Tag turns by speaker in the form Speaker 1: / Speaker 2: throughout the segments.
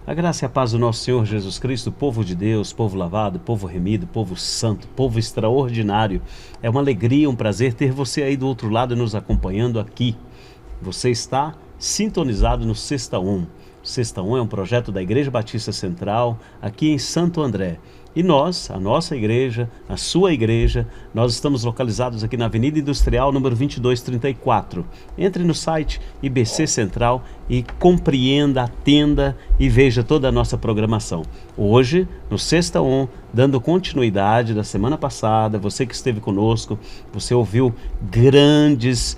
Speaker 1: A graça e a paz do nosso Senhor Jesus Cristo, povo de Deus, povo lavado, povo remido, povo santo, povo extraordinário. É uma alegria, um prazer ter você aí do outro lado nos acompanhando aqui. Você está sintonizado no Sexta On. Sexta On é um projeto da Igreja Batista Central, aqui em Santo André. E nós, a nossa igreja, a sua igreja, nós estamos localizados aqui na Avenida Industrial, número 2234. Entre no site IBC Central e compreenda, atenda e veja toda a nossa programação. Hoje, no Sexta On, dando continuidade da semana passada, você que esteve conosco, você ouviu grandes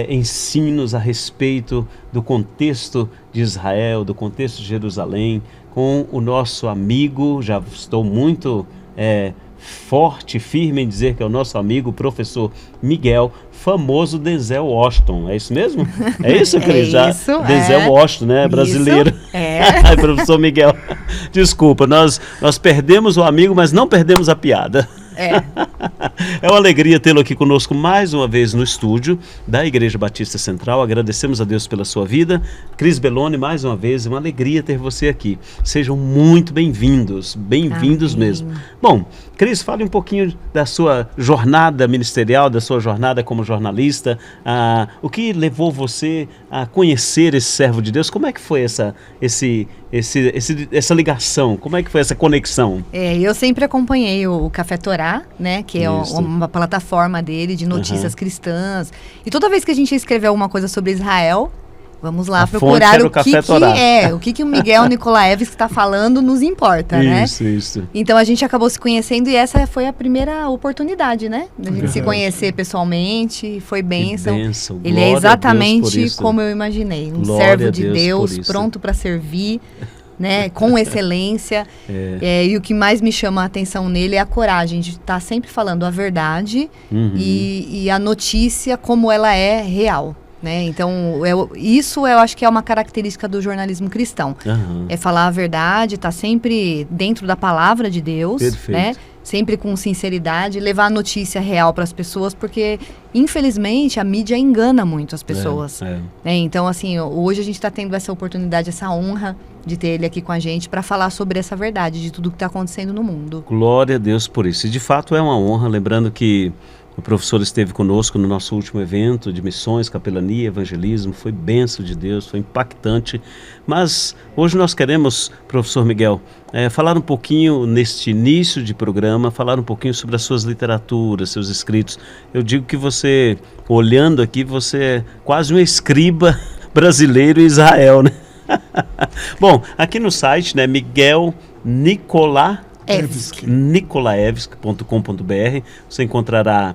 Speaker 1: ensinos a respeito do contexto de Israel, do contexto de Jerusalém, com o nosso amigo, já estou muito forte, firme em dizer que é o nosso amigo, professor Miguel, famoso Denzel Washington. É isso mesmo? É isso, Cris?
Speaker 2: Isso,
Speaker 1: Denzel Washington, né? Brasileiro. Ai, professor Miguel, desculpa, nós perdemos o amigo, mas não perdemos a piada. É uma alegria tê-lo aqui conosco mais uma vez no estúdio da Igreja Batista Central. Agradecemos a Deus pela sua vida. Cris Belloni, mais uma vez, é uma alegria ter você aqui. Sejam muito bem-vindos, bem-vindos mesmo. Bom, Cris, fale um pouquinho da sua jornada ministerial, da sua jornada como jornalista. O que levou você a conhecer esse servo de Deus? Como é que foi essa ligação? Como é que foi essa conexão?
Speaker 2: Eu sempre acompanhei o Café Torá, né, que é uma plataforma dele de notícias cristãs. E toda vez que a gente escrever alguma coisa sobre Israel, vamos lá procurar o que o Miguel Nikolaevski está falando nos importa, né?
Speaker 1: Isso.
Speaker 2: Então a gente acabou se conhecendo e essa foi a primeira oportunidade, né? Da gente se conhecer pessoalmente, foi bênção. Ele é exatamente como eu imaginei, um servo de Deus, pronto para servir, né, com excelência. E o que mais me chama a atenção nele é a coragem de estar sempre falando a verdade e a notícia como ela é real. Né? Então, isso eu acho que é uma característica do jornalismo cristão. É falar a verdade, estar sempre dentro da palavra de Deus, né? Sempre com sinceridade, levar a notícia real para as pessoas, porque, infelizmente, a mídia engana muito as pessoas. Né? Então, assim, hoje a gente está tendo essa oportunidade, essa honra de ter ele aqui com a gente para falar sobre essa verdade, de tudo que está acontecendo no mundo.
Speaker 1: Glória a Deus por isso. E, de fato, é uma honra, lembrando que o professor esteve conosco no nosso último evento de missões, capelania, evangelismo, foi bênção de Deus, foi impactante. Mas hoje nós queremos, professor Miguel, falar um pouquinho neste início de programa, falar um pouquinho sobre as suas literaturas, seus escritos. Eu digo que você, olhando aqui, você é quase um escriba brasileiro em Israel, né? Bom, aqui no site, né, Miguel Nikolaevski.com.br, você encontrará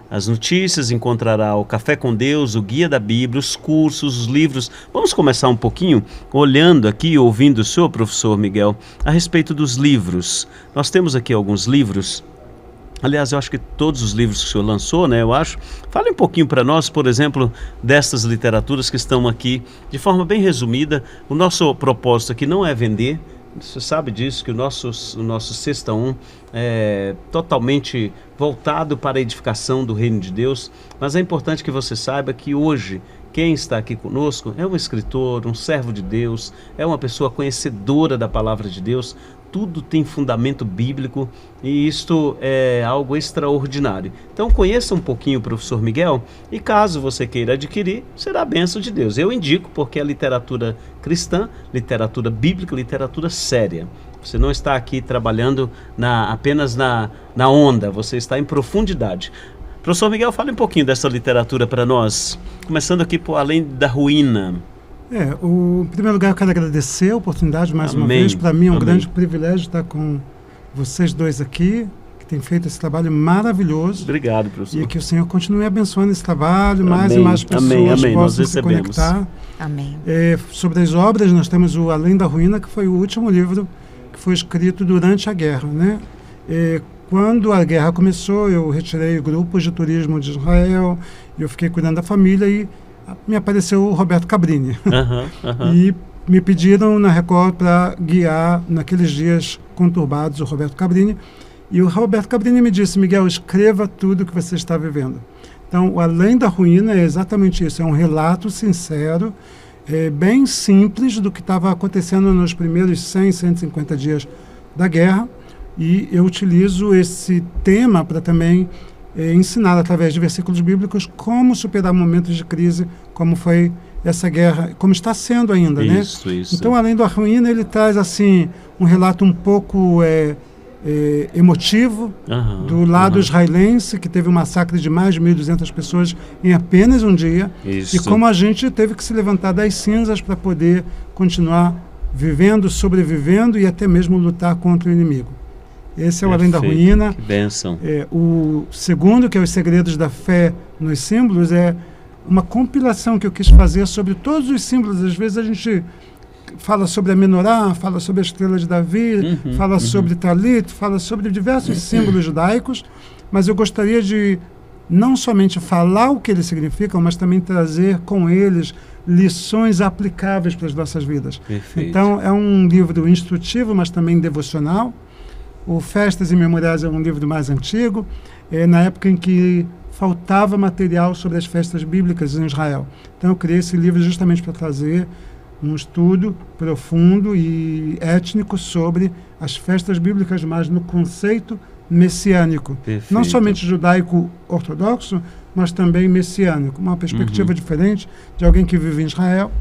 Speaker 1: as notícias, encontrará o Café com Deus, o Guia da Bíblia, os cursos, os livros. Vamos começar um pouquinho olhando aqui, ouvindo o senhor, professor Miguel, a respeito dos livros. Nós temos aqui alguns livros. Aliás, eu acho que todos os livros que o senhor lançou, né, eu acho. Fale um pouquinho para nós, por exemplo, dessas literaturas que estão aqui, de forma bem resumida. O nosso propósito aqui não é vender. Você sabe disso, que o nosso Sexta On é totalmente voltado para a edificação do reino de Deus, mas é importante que você saiba que hoje quem está aqui conosco é um escritor, um servo de Deus, é uma pessoa conhecedora da palavra de Deus. Tudo tem fundamento bíblico e isto é algo extraordinário. Então conheça um pouquinho o professor Miguel e caso você queira adquirir, será a bênção de Deus. Eu indico porque é literatura cristã, literatura bíblica, literatura séria. Você não está aqui trabalhando apenas na onda, você está em profundidade. Professor Miguel, fale um pouquinho dessa literatura para nós, começando aqui por Além da Ruína.
Speaker 3: Em primeiro lugar, eu quero agradecer a oportunidade mais uma vez. Para mim é um grande privilégio estar com vocês dois aqui, que têm feito esse trabalho maravilhoso.
Speaker 1: Obrigado, professor.
Speaker 3: E que o Senhor continue abençoando esse trabalho, mais e mais pessoas possam se conectar.
Speaker 2: Amém.
Speaker 3: Sobre as obras, nós temos o Além da Ruína, que foi o último livro que foi escrito durante a guerra, né? Quando a guerra começou, eu retirei grupos de turismo de Israel, eu fiquei cuidando da família e me apareceu o Roberto Cabrini. E me pediram na Record para guiar naqueles dias conturbados o Roberto Cabrini. E o Roberto Cabrini me disse: Miguel, escreva tudo que você está vivendo. Então, o Além da Ruína é exatamente isso, é um relato sincero, bem simples do que estava acontecendo nos primeiros 100, 150 dias da guerra, e eu utilizo esse tema para também ensinar através de versículos bíblicos como superar momentos de crise, como foi essa guerra, como está sendo ainda,
Speaker 1: isso,
Speaker 3: né?
Speaker 1: Isso.
Speaker 3: Então, além do A Ruína, ele traz assim um relato um pouco emotivo do lado israelense, que teve um massacre de mais de 1.200 pessoas em apenas um dia,
Speaker 1: Isso.
Speaker 3: e como a gente teve que se levantar das cinzas para poder continuar vivendo, sobrevivendo e até mesmo lutar contra o inimigo. Esse é o Além da Ruína.
Speaker 1: Que bênção.
Speaker 3: O segundo, que é Os Segredos da Fé nos Símbolos, é uma compilação que eu quis fazer sobre todos os símbolos. Às vezes a gente fala sobre a menorá, fala sobre a estrela de Davi, fala sobre talit, fala sobre diversos símbolos judaicos, mas eu gostaria de não somente falar o que eles significam, mas também trazer com eles lições aplicáveis para as nossas vidas.
Speaker 1: Perfeito.
Speaker 3: Então, é um livro instrutivo, mas também devocional. O Festas e Memoriais é um livro mais antigo, na época em que faltava material sobre as festas bíblicas em Israel. Então eu criei esse livro justamente para trazer um estudo profundo e étnico sobre as festas bíblicas, mas no conceito messiânico.
Speaker 1: Perfeito.
Speaker 3: Não somente judaico-ortodoxo, mas também messiânico. Uma perspectiva diferente de alguém que vive em Israel.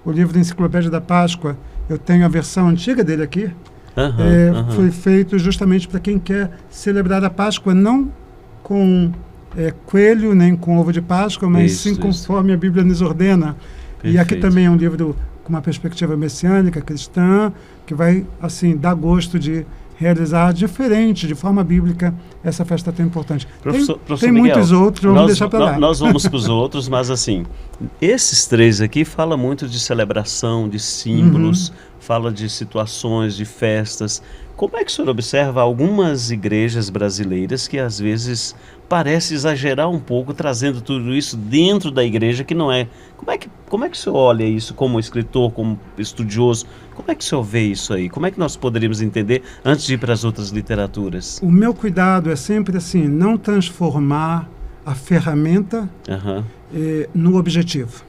Speaker 3: O livro da Enciclopédia da Páscoa, eu tenho a versão antiga dele aqui. Foi feito justamente para quem quer celebrar a Páscoa, não com coelho nem com ovo de Páscoa, mas sim conforme a Bíblia nos ordena. Perfeito. E aqui também é um livro com uma perspectiva messiânica, cristã, que vai assim dar gosto de realizar diferente, de forma bíblica, essa festa tão importante.
Speaker 1: Professor
Speaker 3: tem
Speaker 1: Miguel,
Speaker 3: muitos outros, vamos deixar para lá.
Speaker 1: Nós vamos para os outros, mas assim, esses três aqui falam muito de celebração, de símbolos, fala de situações, de festas. Como é que o senhor observa algumas igrejas brasileiras que às vezes parece exagerar um pouco, trazendo tudo isso dentro da igreja, que não é? Como é que o senhor olha isso como escritor, como estudioso? Como é que o senhor vê isso aí? Como é que nós poderíamos entender antes de ir para as outras literaturas?
Speaker 3: O meu cuidado é sempre assim, não transformar a ferramenta no objetivo.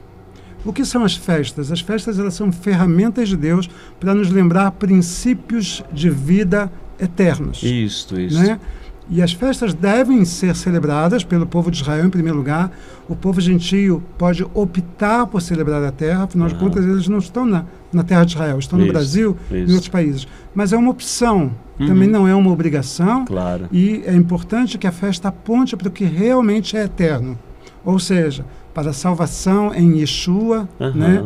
Speaker 3: O que são as festas? As festas, elas são ferramentas de Deus para nos lembrar princípios de vida eternos.
Speaker 1: Isso.
Speaker 3: Né? E as festas devem ser celebradas pelo povo de Israel, em primeiro lugar. O povo gentio pode optar por celebrar a terra, afinal de contas, eles não estão na terra de Israel, estão no Brasil e em outros países. Mas é uma opção, também não é uma obrigação.
Speaker 1: Claro.
Speaker 3: E é importante que a festa aponte para o que realmente é eterno. Ou seja, para a salvação em Yeshua, né?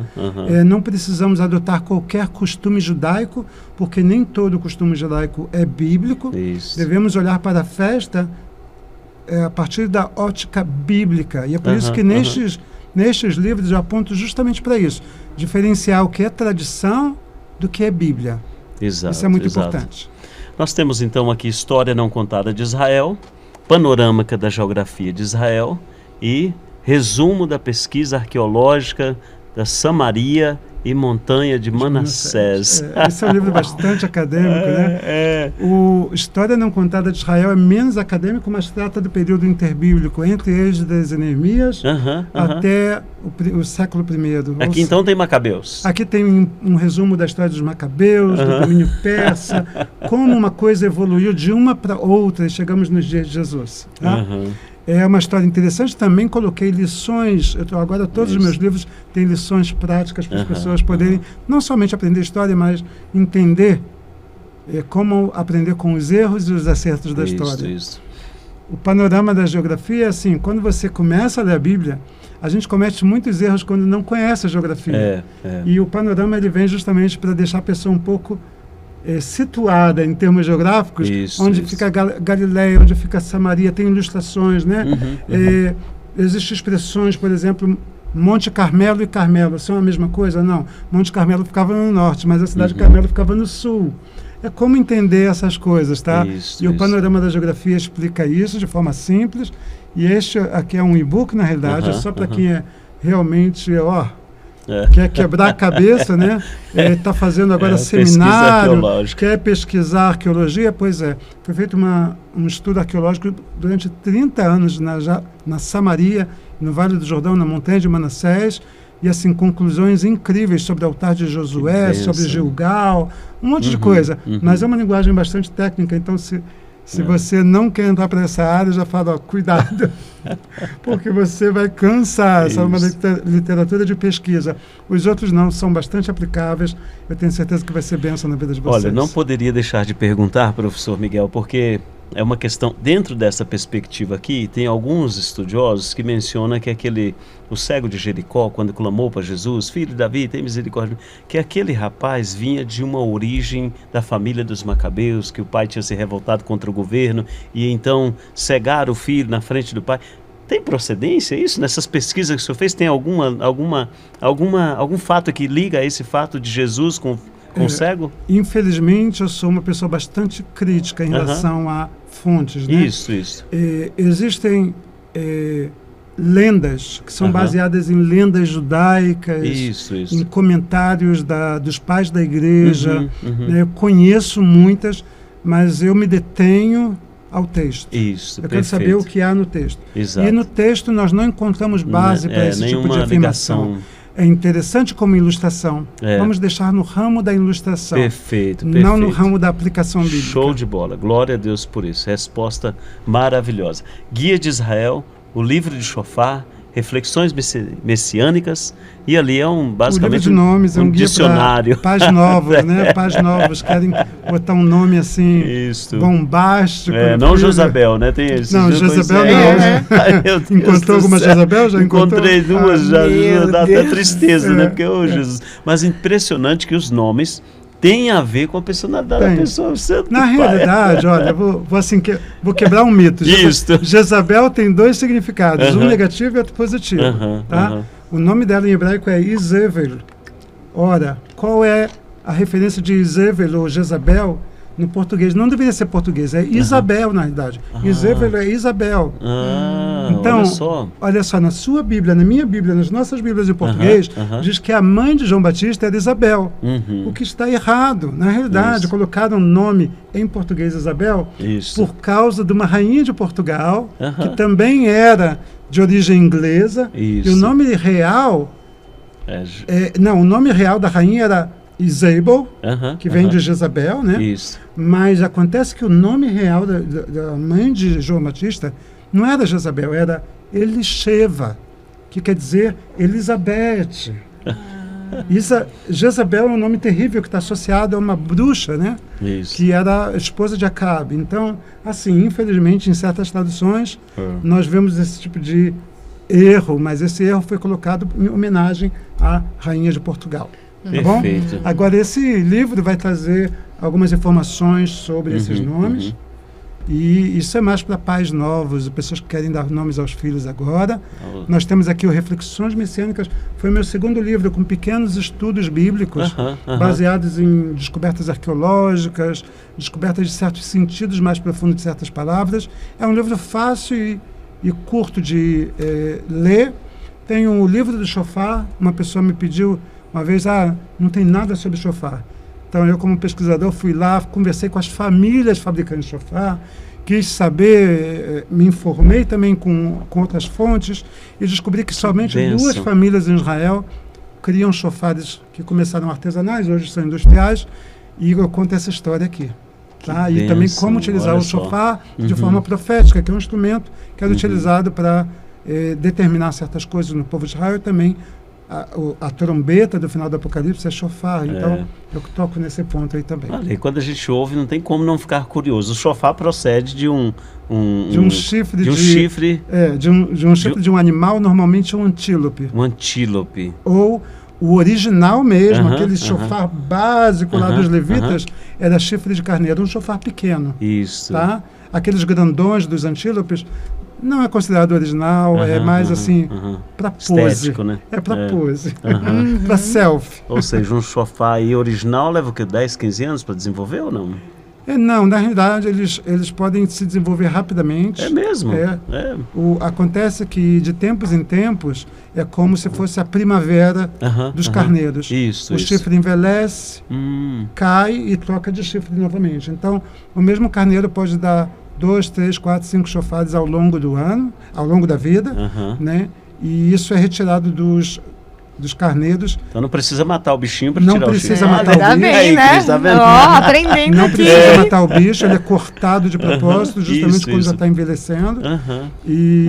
Speaker 3: Não precisamos adotar qualquer costume judaico, porque nem todo costume judaico é bíblico.
Speaker 1: Isso.
Speaker 3: Devemos olhar para a festa a partir da ótica bíblica. E é por isso que nestes livros eu aponto justamente para isso. Diferenciar o que é tradição do que é Bíblia.
Speaker 1: Exato,
Speaker 3: isso é muito importante.
Speaker 1: Nós temos então aqui História Não Contada de Israel, Panorâmica da Geografia de Israel e Resumo da Pesquisa Arqueológica da Samaria e Montanha de Manassés.
Speaker 3: Esse é um livro bastante acadêmico, né? O História Não Contada de Israel é menos acadêmico, mas trata do período interbíblico, entre Esdras e Neemias, até o século I.
Speaker 1: Aqui então tem Macabeus.
Speaker 3: Aqui tem um resumo da história dos Macabeus, do domínio persa, como uma coisa evoluiu de uma para outra e chegamos nos dias de Jesus. Tá? É uma história interessante. Também coloquei lições. Agora todos os meus livros têm lições práticas para as pessoas poderem não somente aprender história, mas entender como aprender com os erros e os acertos da história.
Speaker 1: Isso.
Speaker 3: O panorama da geografia é assim, quando você começa a ler a Bíblia, a gente comete muitos erros quando não conhece a geografia. E o panorama ele vem justamente para deixar a pessoa um pouco situada em termos geográficos, onde fica Galileia, onde fica Samaria, tem ilustrações, né? Existem expressões, por exemplo, Monte Carmelo e Carmelo, são a mesma coisa? Não. Monte Carmelo ficava no norte, mas a cidade de Carmelo ficava no sul. É como entender essas coisas, tá? O panorama da geografia explica isso de forma simples, e este aqui é um e-book, na realidade, é só para quem é realmente, quer quebrar a cabeça, né? Está fazendo agora seminário, quer pesquisar arqueologia. Pois é, foi feito um estudo arqueológico durante 30 anos na Samaria, no Vale do Jordão, na Montanha de Manassés, e assim, conclusões incríveis sobre o altar de Josué, sobre Gilgal, um monte de coisa. Mas é uma linguagem bastante técnica, então se você não quer entrar para essa área, já fala, cuidado, porque você vai cansar. Essa é uma literatura de pesquisa. Os outros não, são bastante aplicáveis. Eu tenho certeza que vai ser bênção na vida de vocês.
Speaker 1: Olha, não poderia deixar de perguntar, professor Miguel, porque é uma questão, dentro dessa perspectiva aqui, tem alguns estudiosos que mencionam que o cego de Jericó, quando clamou para Jesus, filho de Davi, tem misericórdia, que aquele rapaz vinha de uma origem da família dos Macabeus, que o pai tinha se revoltado contra o governo, e então cegaram o filho na frente do pai. Tem procedência isso? Nessas pesquisas que o senhor fez, tem algum fato que liga a esse fato de Jesus com o cego?
Speaker 3: Infelizmente, eu sou uma pessoa bastante crítica em relação a fontes, né?
Speaker 1: Isso.
Speaker 3: Existem lendas que são baseadas em lendas judaicas, em comentários dos pais da igreja. Né? Eu conheço muitas, mas eu me detenho ao texto. Eu quero saber o que há no texto.
Speaker 1: Exato.
Speaker 3: E no texto nós não encontramos base para esse tipo de afirmação. É interessante como ilustração. Vamos deixar no ramo da ilustração.
Speaker 1: Perfeito.
Speaker 3: Não no ramo da aplicação bíblica.
Speaker 1: Show de bola. Glória a Deus por isso. Resposta maravilhosa. Guia de Israel, o livro de Shofar, reflexões messiânicas, e ali é basicamente
Speaker 3: o livro de nomes,
Speaker 1: um dicionário.
Speaker 3: Pais novos, né? Pais novos querem botar um nome assim bombástico.
Speaker 1: Não Jezabel, né? Tem esse.
Speaker 3: Não, Jezabel não. Encontrou alguma Jezabel? Já
Speaker 1: encontrei duas, já dá até tristeza, né? Porque, Jesus. Mas impressionante que os nomes tem a ver com a personalidade da pessoa.
Speaker 3: Na realidade, olha, vou quebrar um mito. Jezabel tem dois significados, um negativo e outro positivo. Tá? O nome dela em hebraico é Izebel. Ora, qual é a referência de Izebel ou Jezabel no português? Não deveria ser português, é Isabel na realidade. Izebel é Isabel. Então, olha só, na sua Bíblia, na minha Bíblia, nas nossas Bíblias em português, diz que a mãe de João Batista era Isabel. O que está errado. Na realidade, colocaram o nome em português Isabel por causa de uma rainha de Portugal, que também era de origem inglesa. E o nome real... o nome real da rainha era Isabel, que vem de Jezabel, né? Mas acontece que o nome real da mãe de João Batista não era Jezabel, era Elisheva, que quer dizer Elizabeth. Jezabel é um nome terrível que está associado a uma bruxa, né? Que era a esposa de Acabe. Então, assim, infelizmente, em certas traduções, nós vemos esse tipo de erro, mas esse erro foi colocado em homenagem à rainha de Portugal. Tá bom? Agora, esse livro vai trazer algumas informações sobre esses nomes. E isso é mais para pais novos, pessoas que querem dar nomes aos filhos agora. Nós temos aqui o Reflexões Messiânicas. Foi meu segundo livro, com pequenos estudos bíblicos, baseados em descobertas arqueológicas, descobertas de certos sentidos mais profundos de certas palavras. É um livro fácil e curto de ler. Tem o livro do Shofar. Uma pessoa me pediu uma vez, não tem nada sobre Shofar. Então, eu, como pesquisador, fui lá, conversei com as famílias fabricantes de Shofar, quis saber, me informei também com outras fontes e descobri que somente 2 famílias em Israel criam shofares que começaram artesanais, hoje são industriais, e eu conto essa história aqui. Tá? E também como utilizar o shofar de forma profética, que é um instrumento que era utilizado para determinar certas coisas no povo de Israel, e também a trombeta do final do Apocalipse é shofar, então eu toco nesse ponto aí também.
Speaker 1: E quando a gente ouve, não tem como não ficar curioso. O shofar procede de um
Speaker 3: chifre
Speaker 1: de
Speaker 3: de um animal, normalmente um antílope.
Speaker 1: Um antílope.
Speaker 3: Ou o original mesmo, aquele shofar básico lá dos levitas, era chifre de carneiro, um shofar pequeno.
Speaker 1: Isso.
Speaker 3: Tá? Aqueles grandões dos antílopes não é considerado original, é mais assim, para pose.
Speaker 1: Estético, né?
Speaker 3: É para pose, para selfie.
Speaker 1: Ou seja, um shofar aí original leva o quê? 10, 15 anos para desenvolver ou não?
Speaker 3: Não, na realidade eles podem se desenvolver rapidamente.
Speaker 1: É mesmo?
Speaker 3: Acontece que de tempos em tempos é como se fosse a primavera dos carneiros. O chifre envelhece, cai e troca de chifre novamente. Então, o mesmo carneiro pode dar 2, 3, 4, 5 chofares ao longo do ano, ao longo da vida, né? E isso é retirado dos dos carneiros.
Speaker 1: Então não precisa matar o bichinho para tirar o chifre.
Speaker 3: Não precisa matar o bicho.
Speaker 2: Bem,
Speaker 1: aí,
Speaker 2: né?
Speaker 1: Cris, tá vendo?
Speaker 2: Aprendendo
Speaker 3: Não
Speaker 2: aqui.
Speaker 3: precisa matar o bicho, ele é cortado de propósito, justamente quando já está envelhecendo. E,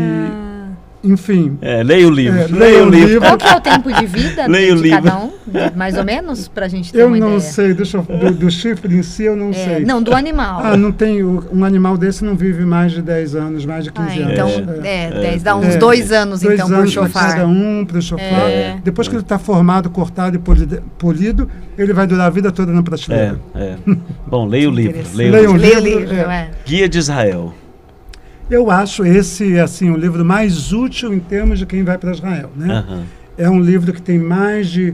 Speaker 3: enfim.
Speaker 1: Leia o livro.
Speaker 3: Leia o livro.
Speaker 2: Qual que é o tempo de vida de cada um? Mais ou menos, para a gente ter uma ideia.
Speaker 3: Eu não sei, do chifre em si eu não sei.
Speaker 2: Não, do animal.
Speaker 3: Não tem, um animal desse não vive mais de 10 anos, mais de 15 anos.
Speaker 2: Então, 10, dá uns 2 anos, então, por chofar.
Speaker 3: Cada um para o chofar. Depois que ele está formado, cortado e polido, ele vai durar a vida toda na prateleira.
Speaker 1: Bom, leia o livro.
Speaker 2: Leia o livro.
Speaker 1: Guia de Israel.
Speaker 3: Eu acho esse assim o livro mais útil em termos de quem vai para Israel, né? É um livro que tem mais de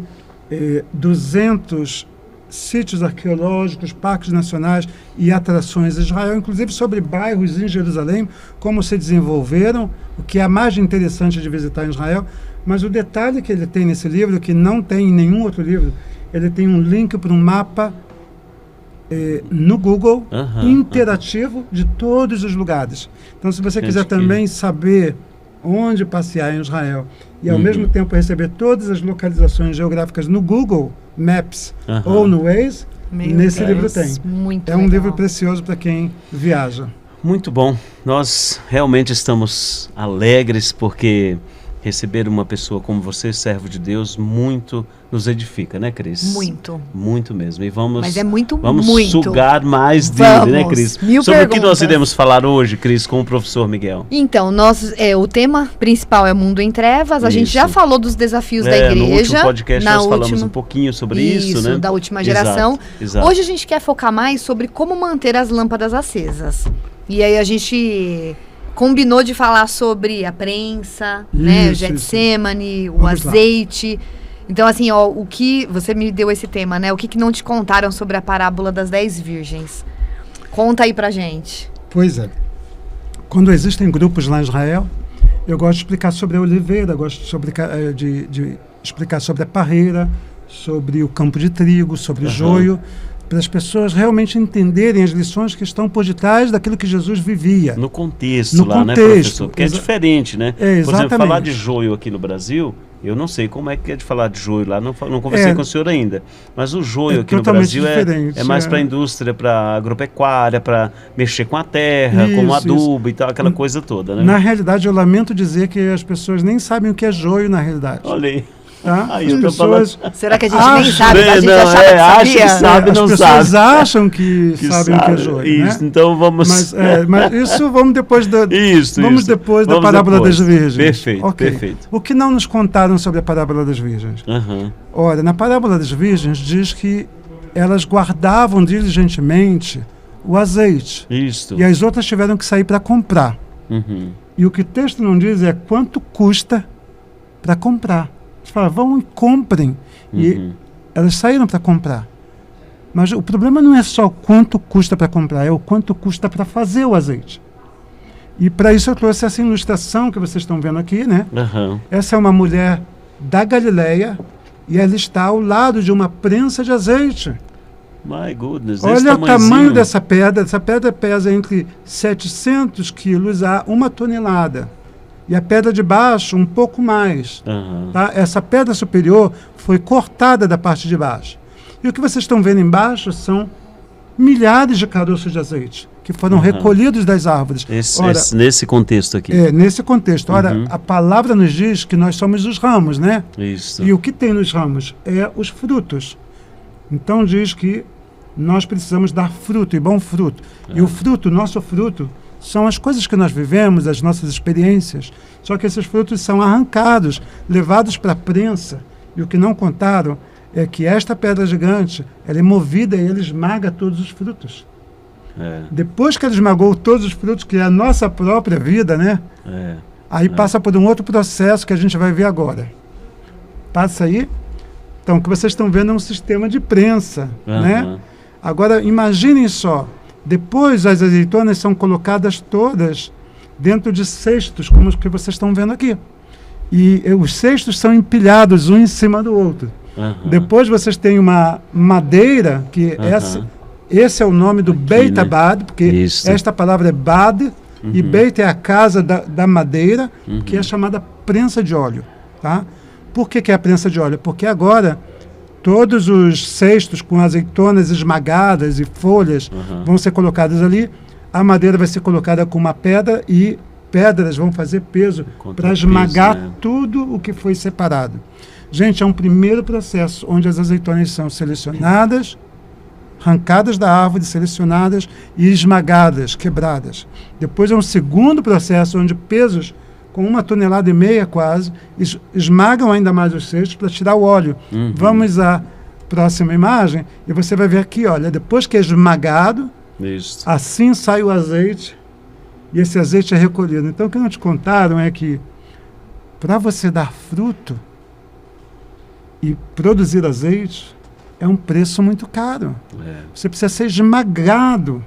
Speaker 3: 200 sítios arqueológicos, parques nacionais e atrações em Israel, inclusive sobre bairros em Jerusalém, como se desenvolveram, o que é mais interessante de visitar em Israel. Mas o detalhe que ele tem nesse livro, que não tem em nenhum outro livro, ele tem um link para um mapa no Google, interativo, de todos os lugares. Então, se você quiser também saber onde passear em Israel e, ao mesmo tempo, receber todas as localizações geográficas no Google Maps ou no Waze, nesse livro tem. É um livro precioso para quem viaja.
Speaker 1: Muito bom. Nós realmente estamos alegres porque receber uma pessoa como você, servo de Deus, muito nos edifica, né, Cris?
Speaker 2: Muito.
Speaker 1: Muito mesmo. E vamos
Speaker 2: sugar
Speaker 1: mais dele, né, Cris? Sobre o que nós iremos falar hoje, Cris, com o professor Miguel?
Speaker 2: Então, o tema principal é Mundo em Trevas. A gente já falou dos desafios da igreja.
Speaker 1: No último podcast nós falamos um pouquinho sobre isso, né?
Speaker 2: Da última geração.
Speaker 1: Exato.
Speaker 2: Hoje a gente quer focar mais sobre como manter as lâmpadas acesas. E aí a gente combinou de falar sobre a prensa, né, o Getsemane, o azeite. Então, assim, o que você me deu esse tema, né? O que não te contaram sobre a parábola das 10 virgens? Conta aí pra gente.
Speaker 3: Pois é. Quando existem grupos lá em Israel, eu gosto de explicar sobre a oliveira, gosto de explicar sobre a parreira, sobre o campo de trigo, sobre o joio, para as pessoas realmente entenderem as lições que estão por detrás daquilo que Jesus vivia.
Speaker 1: No contexto, né, professor? Porque é diferente, né? Por exemplo, falar de joio aqui no Brasil, eu não sei como é que é de falar de joio lá, não conversei com o senhor ainda. Mas o joio aqui no Brasil é mais para a indústria, para agropecuária, para mexer com a terra, como adubo e tal, aquela coisa toda, né?
Speaker 3: Na realidade, eu lamento dizer que as pessoas nem sabem o que é joio na realidade.
Speaker 1: Olha aí.
Speaker 3: As pessoas
Speaker 2: será que a gente nem sabe? A gente
Speaker 1: acha que sabe, não sabe.
Speaker 3: As pessoas acham que sabem o que é joio.
Speaker 1: Isso, né? Então vamos...
Speaker 3: Mas isso vamos depois da, depois da parábola das virgens.
Speaker 1: Perfeito.
Speaker 3: O que não nos contaram sobre a parábola das virgens? Ora, na parábola das virgens diz que elas guardavam diligentemente o azeite.
Speaker 1: Isso.
Speaker 3: E as outras tiveram que sair para comprar. E o que o texto não diz é quanto custa para comprar. Eles falam, vão e comprem. E elas saíram para comprar. Mas o problema não é só quanto custa para comprar, é o quanto custa para fazer o azeite. E para isso eu trouxe essa ilustração que vocês estão vendo aqui, né? Essa é uma mulher da Galileia e ela está ao lado de uma prensa de azeite.
Speaker 1: My goodness,
Speaker 3: olha o tamanho dessa pedra. Essa pedra pesa entre 700 quilos a 1 tonelada. E a pedra de baixo, um pouco mais. Tá? Essa pedra superior foi cortada da parte de baixo. E o que vocês estão vendo embaixo são milhares de caroços de azeite que foram recolhidos das árvores.
Speaker 1: Nesse contexto aqui.
Speaker 3: Nesse contexto. Ora, a palavra nos diz que nós somos os ramos, né?
Speaker 1: Isso.
Speaker 3: E o que tem nos ramos é os frutos. Então diz que nós precisamos dar fruto, e bom fruto. E o fruto, nosso fruto, são as coisas que nós vivemos, as nossas experiências. Só que esses frutos são arrancados, levados para a prensa. E o que não contaram é que esta pedra gigante, ela é movida e ela esmaga todos os frutos. Depois que ela esmagou todos os frutos, que é a nossa própria vida, né? Aí passa por um outro processo que a gente vai ver agora. Passa aí. Então, o que vocês estão vendo é um sistema de prensa, né? Agora, imaginem só. Depois as azeitonas são colocadas todas dentro de cestos, como os que vocês estão vendo aqui. E os cestos são empilhados um em cima do outro. Depois vocês têm uma madeira, que esse é o nome do Beit Abad, porque esta palavra é Bad, e Beit é a casa da madeira, que é chamada prensa de óleo. Tá? Por que é a prensa de óleo? Porque agora todos os cestos com azeitonas esmagadas e folhas vão ser colocadas ali. A madeira vai ser colocada com uma pedra e pedras vão fazer peso para esmagar tudo o que foi separado. Gente, é um primeiro processo onde as azeitonas são selecionadas, arrancadas da árvore, selecionadas e esmagadas, quebradas. Depois é um segundo processo onde pesos com 1,5 toneladas quase, esmagam ainda mais os cestos para tirar o óleo. Vamos à próxima imagem e você vai ver aqui, olha, depois que é esmagado, assim sai o azeite e esse azeite é recolhido. Então o que não te contaram é que para você dar fruto e produzir azeite é um preço muito caro. Você precisa ser esmagado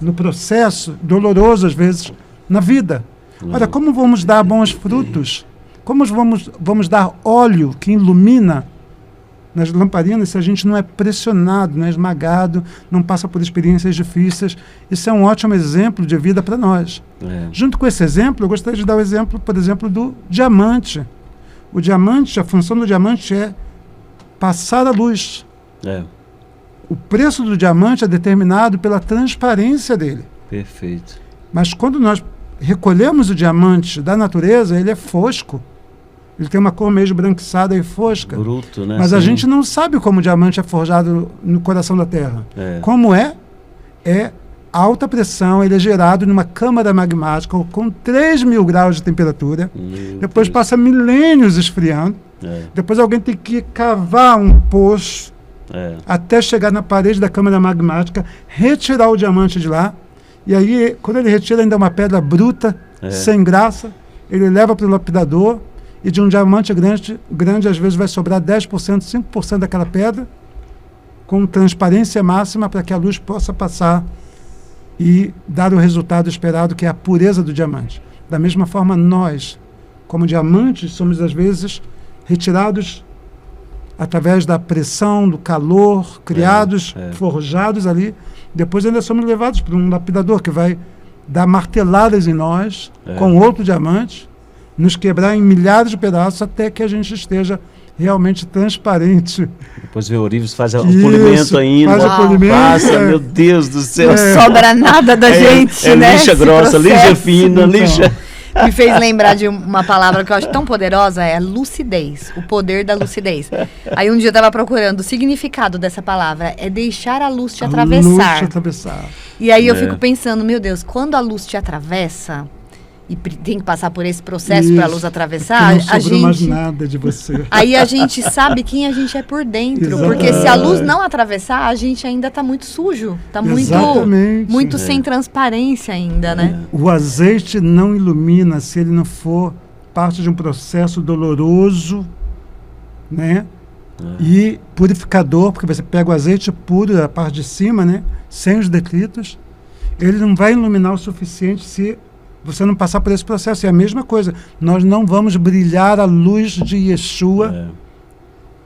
Speaker 3: no processo, doloroso às vezes, na vida. Olha, como vamos dar bons frutos? Como vamos dar óleo que ilumina nas lamparinas se a gente não é pressionado, não é esmagado, não passa por experiências difíceis? Isso é um ótimo exemplo de vida para nós. Junto com esse exemplo, eu gostaria de dar o exemplo, por exemplo, do diamante. O diamante, a função do diamante é passar a luz. O preço do diamante é determinado pela transparência dele.
Speaker 1: Perfeito.
Speaker 3: Mas quando nós recolhemos o diamante da natureza, ele é fosco. Ele tem uma cor meio esbranquiçada e fosca.
Speaker 1: Bruto, né?
Speaker 3: Mas a gente não sabe como o diamante é forjado no coração da Terra. Como é? É alta pressão, ele é gerado numa câmara magmática com 3.000 graus de temperatura. Depois passa milênios esfriando. Depois alguém tem que cavar um poço até chegar na parede da câmara magmática, retirar o diamante de lá. E aí, quando ele retira ainda uma pedra bruta, sem graça, ele leva para o lapidador, e de um diamante grande às vezes vai sobrar 10%, 5% daquela pedra, com transparência máxima para que a luz possa passar e dar o resultado esperado, que é a pureza do diamante. Da mesma forma, nós, como diamantes, somos às vezes retirados através da pressão, do calor, criados, forjados ali. Depois ainda somos levados por um lapidador que vai dar marteladas em nós com outro diamante, nos quebrar em milhares de pedaços até que a gente esteja realmente transparente.
Speaker 1: Depois vê o ourives, faz o polimento ainda.
Speaker 3: Faz o polimento.
Speaker 1: Passa, meu Deus do céu.
Speaker 2: Não sobra nada da gente, né?
Speaker 1: Lixa grossa, lixa fina, lixa...
Speaker 2: Me fez lembrar de uma palavra que eu acho tão poderosa, é lucidez, o poder da lucidez. Aí um dia eu estava procurando o significado dessa palavra, é deixar a luz te atravessar.
Speaker 3: Luz te atravessar.
Speaker 2: E aí eu fico pensando, meu Deus, quando a luz te atravessa, e tem que passar por esse processo para a luz atravessar,
Speaker 3: não sobrou mais nada de você.
Speaker 2: Aí a gente sabe quem a gente é por dentro. Porque se a luz não atravessar, a gente ainda está muito sujo. Está muito sem transparência ainda, né?
Speaker 3: O azeite não ilumina se ele não for parte de um processo doloroso, né? E purificador, porque você pega o azeite puro, a parte de cima, né? Sem os detritos. Ele não vai iluminar o suficiente se você não passar por esse processo. É a mesma coisa. Nós não vamos brilhar a luz de Yeshua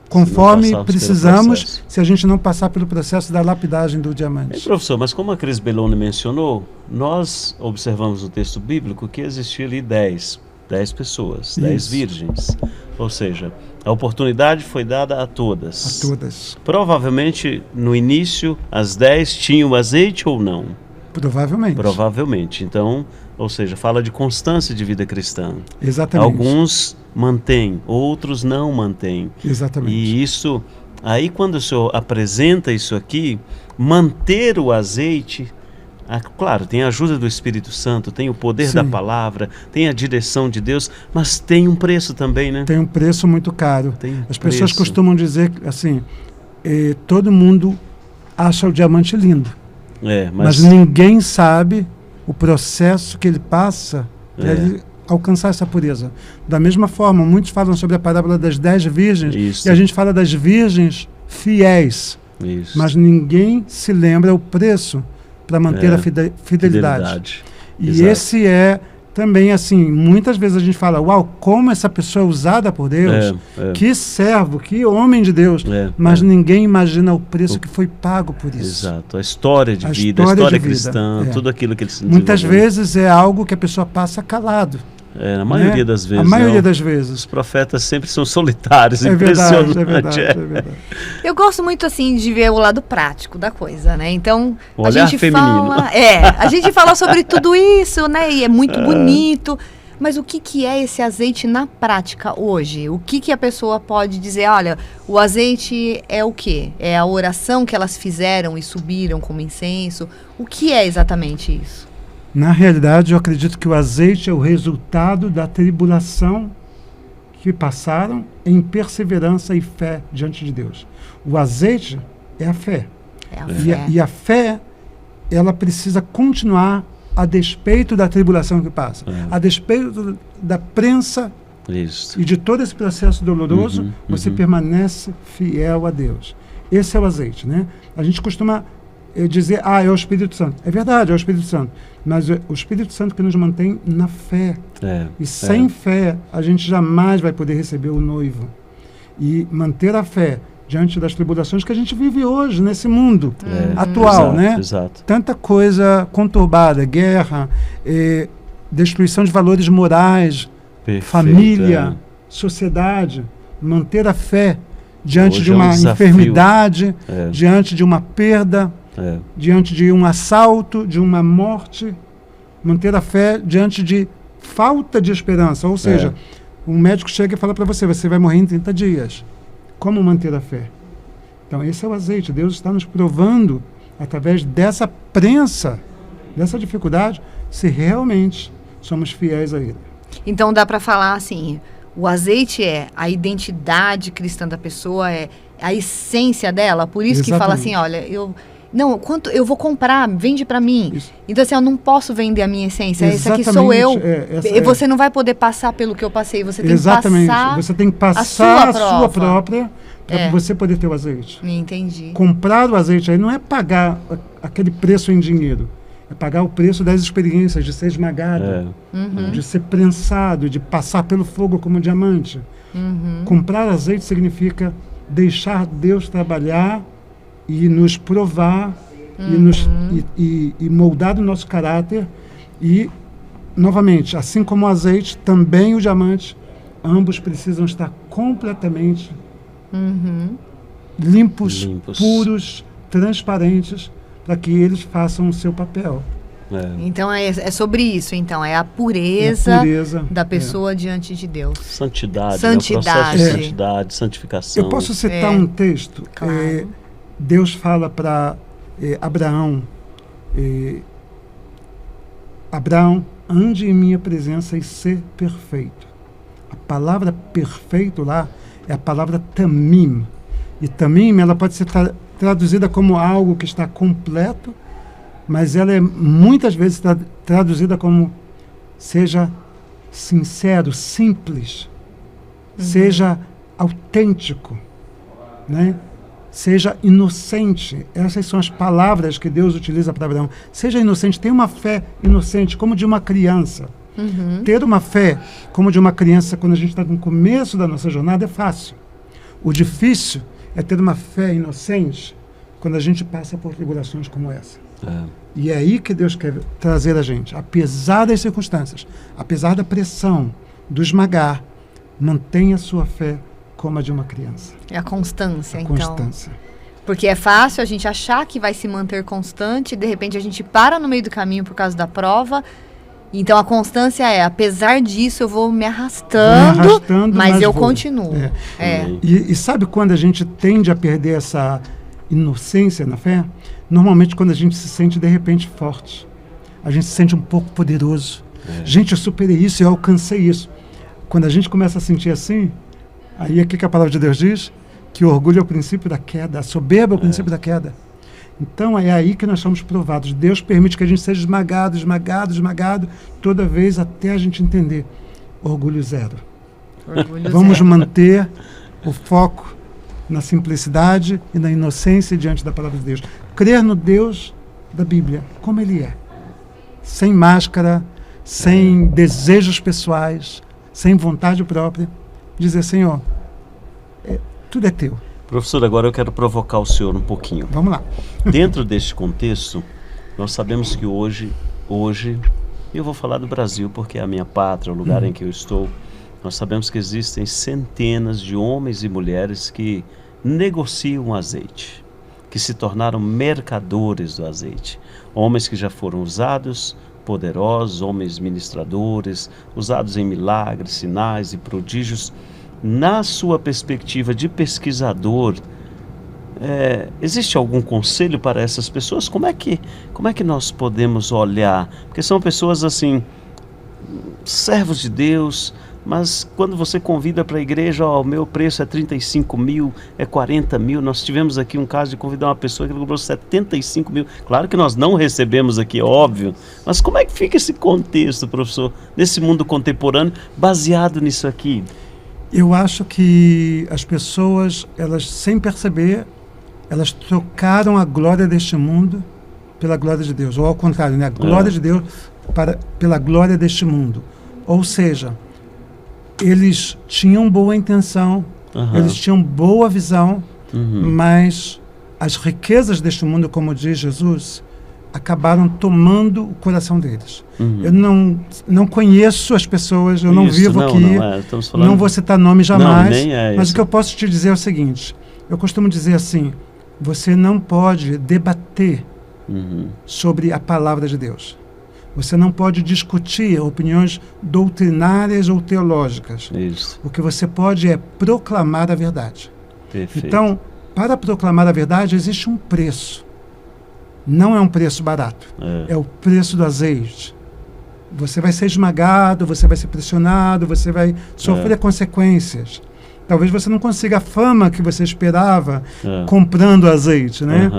Speaker 3: conforme precisamos se a gente não passar pelo processo da lapidagem do diamante.
Speaker 1: Professor, mas como a Cris Belloni mencionou, nós observamos no texto bíblico que existia ali 10 pessoas, 10 virgens. Ou seja, a oportunidade foi dada a todas.
Speaker 3: A todas.
Speaker 1: Provavelmente, no início, as 10 tinham azeite ou não?
Speaker 3: Provavelmente.
Speaker 1: Provavelmente. Então, ou seja, fala de constância de vida cristã.
Speaker 3: Exatamente.
Speaker 1: Alguns mantêm, outros não mantêm.
Speaker 3: Exatamente.
Speaker 1: E isso, aí quando o senhor apresenta isso aqui, manter o azeite, claro, tem a ajuda do Espírito Santo, tem o poder da palavra, tem a direção de Deus, mas tem um preço também, né?
Speaker 3: Tem um preço muito caro. As pessoas costumam dizer assim, todo mundo acha o diamante lindo. Mas ninguém sabe o processo que ele passa para ele alcançar essa pureza. Da mesma forma, muitos falam sobre a parábola das 10 virgens, e a gente fala das virgens fiéis, mas ninguém se lembra o preço para manter a fidelidade. E esse é também assim, muitas vezes a gente fala, uau, como essa pessoa é usada por Deus, que servo, que homem de Deus, mas ninguém imagina o preço que foi pago por isso.
Speaker 1: Exato, a história de vida, a história cristã, tudo aquilo que ele se desenvolveu.
Speaker 3: Muitas vezes é algo que a pessoa passa calado.
Speaker 1: Na maioria das vezes.
Speaker 3: A maioria das vezes.
Speaker 1: Os profetas sempre são solitários, impressionante.
Speaker 3: É verdade.
Speaker 2: Eu gosto muito, assim, de ver o lado prático da coisa, né? Então,
Speaker 1: a gente feminino.
Speaker 2: a gente fala sobre tudo isso, né? E é muito bonito. Mas o que é esse azeite na prática hoje? O que a pessoa pode dizer? Olha, o azeite é o quê? É a oração que elas fizeram e subiram como incenso? O que é exatamente isso?
Speaker 3: Na realidade, eu acredito que o azeite é o resultado da tribulação que passaram em perseverança e fé diante de Deus. O azeite é a fé. E a fé, ela precisa continuar a despeito da tribulação que passa. A despeito da prensa e de todo esse processo doloroso, você permanece fiel a Deus. Esse é o azeite, né? A gente costuma dizer, é o Espírito Santo. É verdade, é o Espírito Santo. Mas o Espírito Santo que nos mantém na fé. E sem fé, a gente jamais vai poder receber o noivo. E manter a fé diante das tribulações que a gente vive hoje, nesse mundo atual, né?
Speaker 1: Exato.
Speaker 3: Tanta coisa conturbada, guerra, destruição de valores morais, família, sociedade. Manter a fé diante de uma enfermidade, diante de uma perda, diante de um assalto, de uma morte, manter a fé diante de falta de esperança. Ou seja, um médico chega e fala para você vai morrer em 30 dias. Como manter a fé? Então, esse é o azeite. Deus está nos provando, através dessa prensa, dessa dificuldade, se realmente somos fiéis a Ele.
Speaker 2: Então, dá para falar assim, o azeite é a identidade cristã da pessoa, é a essência dela, por isso que fala assim, olha, quanto eu vou comprar, vende para mim. Isso. Então, assim, eu não posso vender a minha essência. Essa aqui sou eu. Você não vai poder passar pelo que eu passei. Você tem que passar.
Speaker 3: Você tem que passar a sua própria para você poder ter o azeite.
Speaker 2: Entendi.
Speaker 3: Comprar o azeite aí não é pagar aquele preço em dinheiro. É pagar o preço das experiências, de ser esmagado, de ser prensado, de passar pelo fogo como diamante. Comprar azeite significa deixar Deus trabalhar e nos provar e moldar o nosso caráter. E, novamente, assim como o azeite, também o diamante, ambos precisam estar completamente limpos, puros, transparentes, para que eles façam o seu papel.
Speaker 2: Então é sobre isso, então é a pureza, da pessoa diante de Deus.
Speaker 1: Santidade. Né? O processo de santidade, santificação.
Speaker 3: Eu posso citar um texto.
Speaker 2: Claro.
Speaker 3: Deus fala para Abraão, Abraão, ande em minha presença e ser perfeito. A palavra perfeito lá é a palavra tamim. E tamim, ela pode ser traduzida como algo que está completo, mas ela é muitas vezes traduzida como seja sincero, simples, seja autêntico, né? Seja inocente. Essas são as palavras que Deus utiliza para Abraão. Seja inocente, tenha uma fé inocente, como de uma criança. Ter uma fé como de uma criança quando a gente está no começo da nossa jornada é fácil. O difícil é ter uma fé inocente quando a gente passa por tribulações como essa. E é aí que Deus quer trazer a gente. Apesar das circunstâncias, apesar da pressão, do esmagar, mantenha a sua fé como a de uma criança.
Speaker 2: É a constância, então.
Speaker 3: Constância.
Speaker 2: Porque é fácil a gente achar que vai se manter constante, e de repente a gente para no meio do caminho por causa da prova. Então a constância é, apesar disso, eu vou me arrastando, mas eu continuo.
Speaker 3: E sabe quando a gente tende a perder essa inocência na fé? Normalmente quando a gente se sente de repente forte. A gente se sente um pouco poderoso. Gente, eu superei isso, eu alcancei isso. Quando a gente começa a sentir assim, aí o que a palavra de Deus diz? Que o orgulho é o princípio da queda, a soberba é o princípio da queda. Então é aí que nós somos provados. Deus permite que a gente seja esmagado, toda vez até a gente entender. Orgulho zero. Vamos manter o foco na simplicidade e na inocência diante da palavra de Deus. Crer no Deus da Bíblia, como Ele é. Sem máscara, sem desejos pessoais, sem vontade própria. Dizer, Senhor, tudo é teu.
Speaker 1: Professor, agora eu quero provocar o senhor um pouquinho.
Speaker 3: Vamos lá.
Speaker 1: Dentro deste contexto, nós sabemos que hoje Eu vou falar do Brasil porque é a minha pátria, o lugar em que eu estou. Nós sabemos que existem centenas de homens e mulheres que negociam azeite, que se tornaram mercadores do azeite. Homens que já foram usados, poderosos, homens ministradores, usados em milagres, sinais e prodígios. Na sua perspectiva de pesquisador, existe algum conselho para essas pessoas? Como é que nós podemos olhar? Porque são pessoas assim, servos de Deus, mas quando você convida para a igreja, o meu preço é 35 mil, é 40 mil. Nós tivemos aqui um caso de convidar uma pessoa que cobrou 75 mil. Claro que nós não recebemos aqui, óbvio. Mas como é que fica esse contexto, professor, nesse mundo contemporâneo, baseado nisso aqui?
Speaker 3: Eu acho que as pessoas, elas sem perceber, elas trocaram a glória deste mundo pela glória de Deus. Ou ao contrário, né? A glória de Deus pela glória deste mundo. Ou seja, eles tinham boa intenção, eles tinham boa visão, mas as riquezas deste mundo, como diz Jesus, acabaram tomando o coração deles. Eu não conheço as pessoas, eu não vivo aqui, não vou citar nome jamais, mas o que eu posso te dizer é o seguinte, eu costumo dizer assim, você não pode debater sobre a palavra de Deus. Você não pode discutir opiniões doutrinárias ou teológicas. Isso. O que você pode é proclamar a verdade. Perfeito. Então, para proclamar a verdade, existe um preço. Não é um preço barato. É o preço do azeite. Você vai ser esmagado, você vai ser pressionado, você vai sofrer consequências. Talvez você não consiga a fama que você esperava comprando azeite, né?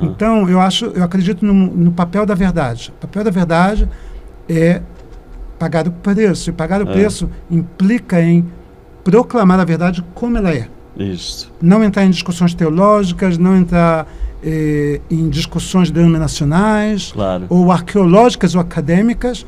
Speaker 3: Então, eu acredito no papel da verdade. O papel da verdade é pagar o preço. E pagar o preço implica em proclamar a verdade como ela é. Isso. Não entrar em discussões teológicas, não entrar em discussões denominacionais, ou arqueológicas ou acadêmicas.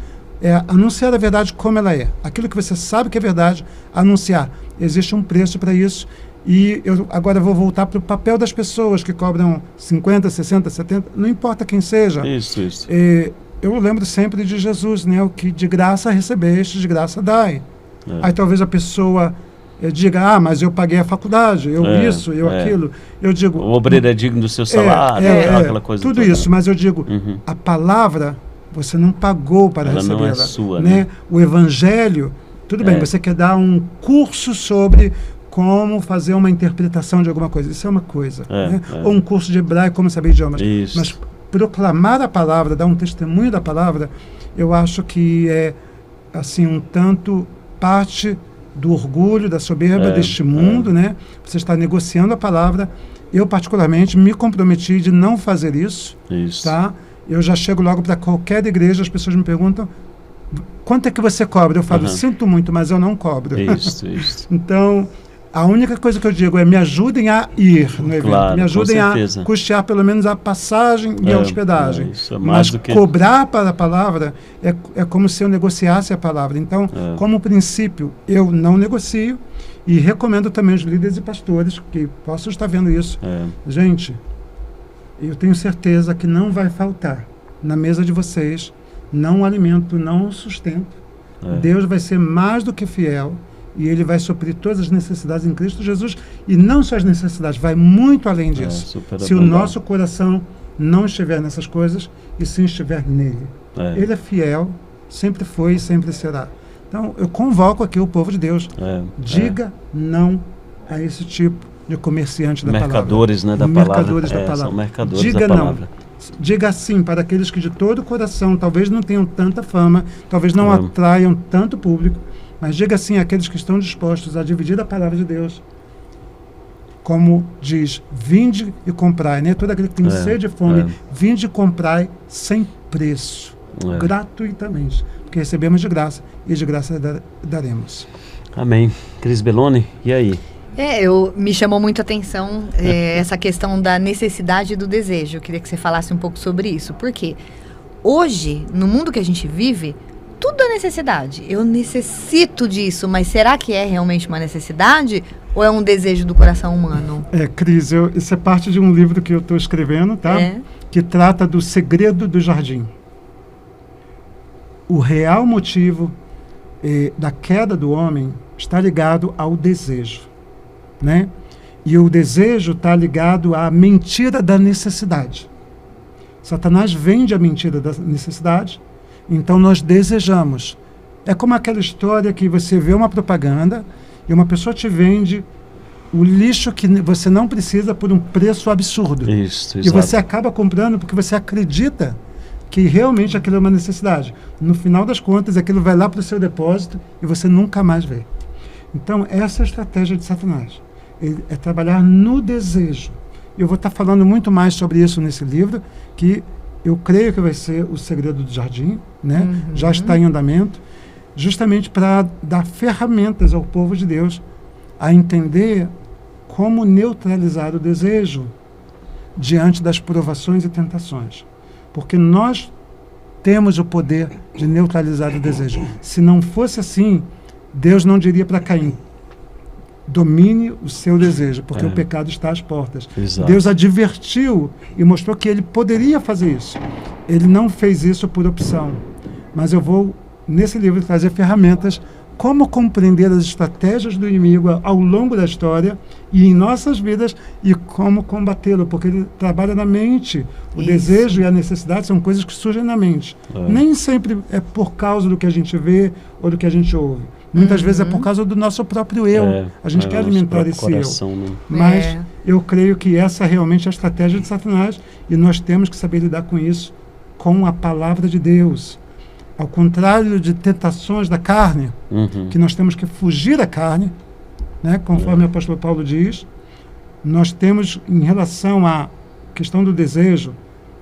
Speaker 3: Anunciar a verdade como ela é. Aquilo que você sabe que é verdade, anunciar. Existe um preço para isso. E eu agora vou voltar para o papel das pessoas que cobram 50, 60, 70, não importa quem seja. Isso. Eu lembro sempre de Jesus, né? O que de graça recebeste, de graça dai. Aí talvez a pessoa diga, mas eu paguei a faculdade, aquilo. Eu digo...
Speaker 1: O obreiro é digno do seu salário, aquela coisa
Speaker 3: tudo toda. Isso, mas eu digo, a palavra... Você não pagou para recebê-la. Não é sua, né? O Evangelho, tudo bem, você quer dar um curso sobre como fazer uma interpretação de alguma coisa. Isso é uma coisa. Né? Ou um curso de hebraico, como saber idiomas. Isso. Mas proclamar a palavra, dar um testemunho da palavra, eu acho que é assim, um tanto parte do orgulho, da soberba deste mundo, né? Você está negociando a palavra. Eu, particularmente, me comprometi de não fazer isso. Tá? Eu já chego logo para qualquer igreja, as pessoas me perguntam, quanto é que você cobra? Eu falo, sinto muito, mas eu não cobro. Isso. Então, a única coisa que eu digo é, me ajudem a ir no evento, me ajudem a custear pelo menos a passagem e a hospedagem. Mas cobrar para a palavra é como se eu negociasse a palavra. Então, como princípio, eu não negocio e recomendo também os líderes e pastores que possam estar vendo isso. Gente, eu tenho certeza que não vai faltar na mesa de vocês, não alimento, não sustento. Deus vai ser mais do que fiel e Ele vai suprir todas as necessidades em Cristo Jesus. E não só as necessidades, vai muito além disso. Se o nosso coração não estiver nessas coisas e sim estiver nele. Ele é fiel, sempre foi e sempre será. Então, eu convoco aqui o povo de Deus. Diga não a esse tipo de comerciante da
Speaker 1: mercadores,
Speaker 3: palavra.
Speaker 1: Né,
Speaker 3: mercadores da palavra.
Speaker 1: São mercadores
Speaker 3: Diga
Speaker 1: da palavra.
Speaker 3: Não. Diga sim para aqueles que de todo o coração talvez não tenham tanta fama, talvez não atraiam tanto público, mas diga sim àqueles que estão dispostos a dividir a palavra de Deus. Como diz, vinde e comprai, né? Todo aquele que tem sede e fome, vinde e comprai sem preço, gratuitamente, porque recebemos de graça e de graça daremos.
Speaker 1: Amém. Cris Belloni, e aí?
Speaker 2: Me chamou muito a atenção essa questão da necessidade e do desejo. Eu queria que você falasse um pouco sobre isso. Porque hoje, no mundo que a gente vive, tudo é necessidade. Eu necessito disso, mas será que é realmente uma necessidade ou é um desejo do coração humano?
Speaker 3: Cris, isso é parte de um livro que eu estou escrevendo, tá? Que trata do segredo do jardim. o real motivo da queda do homem está ligado ao desejo, né? E o desejo está ligado à mentira da necessidade. Satanás vende a mentira da necessidade, então nós desejamos. É como aquela história que você vê uma propaganda e uma pessoa te vende o lixo que você não precisa por um preço absurdo.
Speaker 1: Isso,
Speaker 3: e você acaba comprando porque você acredita que realmente aquilo é uma necessidade. No final das contas, aquilo vai lá para o seu depósito e você nunca mais vê. Então, essa é a estratégia de Satanás. É trabalhar no desejo. Eu vou estar falando muito mais sobre isso nesse livro, que eu creio que vai ser O Segredo do Jardim, né? Já está em andamento, justamente para dar ferramentas ao povo de Deus a entender como neutralizar o desejo diante das provações e tentações. Porque nós temos o poder de neutralizar o desejo. Se não fosse assim, Deus não diria para Caim: domine o seu desejo, porque o pecado está às portas.
Speaker 1: Exato.
Speaker 3: Deus advertiu e mostrou que ele poderia fazer isso. Ele não fez isso por opção. Mas eu vou, nesse livro, trazer ferramentas como compreender as estratégias do inimigo ao longo da história e em nossas vidas e como combatê-lo, porque ele trabalha na mente. O desejo e a necessidade são coisas que surgem na mente. Nem sempre é por causa do que a gente vê ou do que a gente ouve. Muitas vezes é por causa do nosso próprio eu. A gente quer alimentar esse
Speaker 1: coração,
Speaker 3: eu.
Speaker 1: Né?
Speaker 3: Mas eu creio que essa realmente é a estratégia de Satanás e nós temos que saber lidar com isso com a palavra de Deus. Ao contrário de tentações da carne, que nós temos que fugir da carne, né, conforme o apóstolo Paulo diz, nós temos, em relação à questão do desejo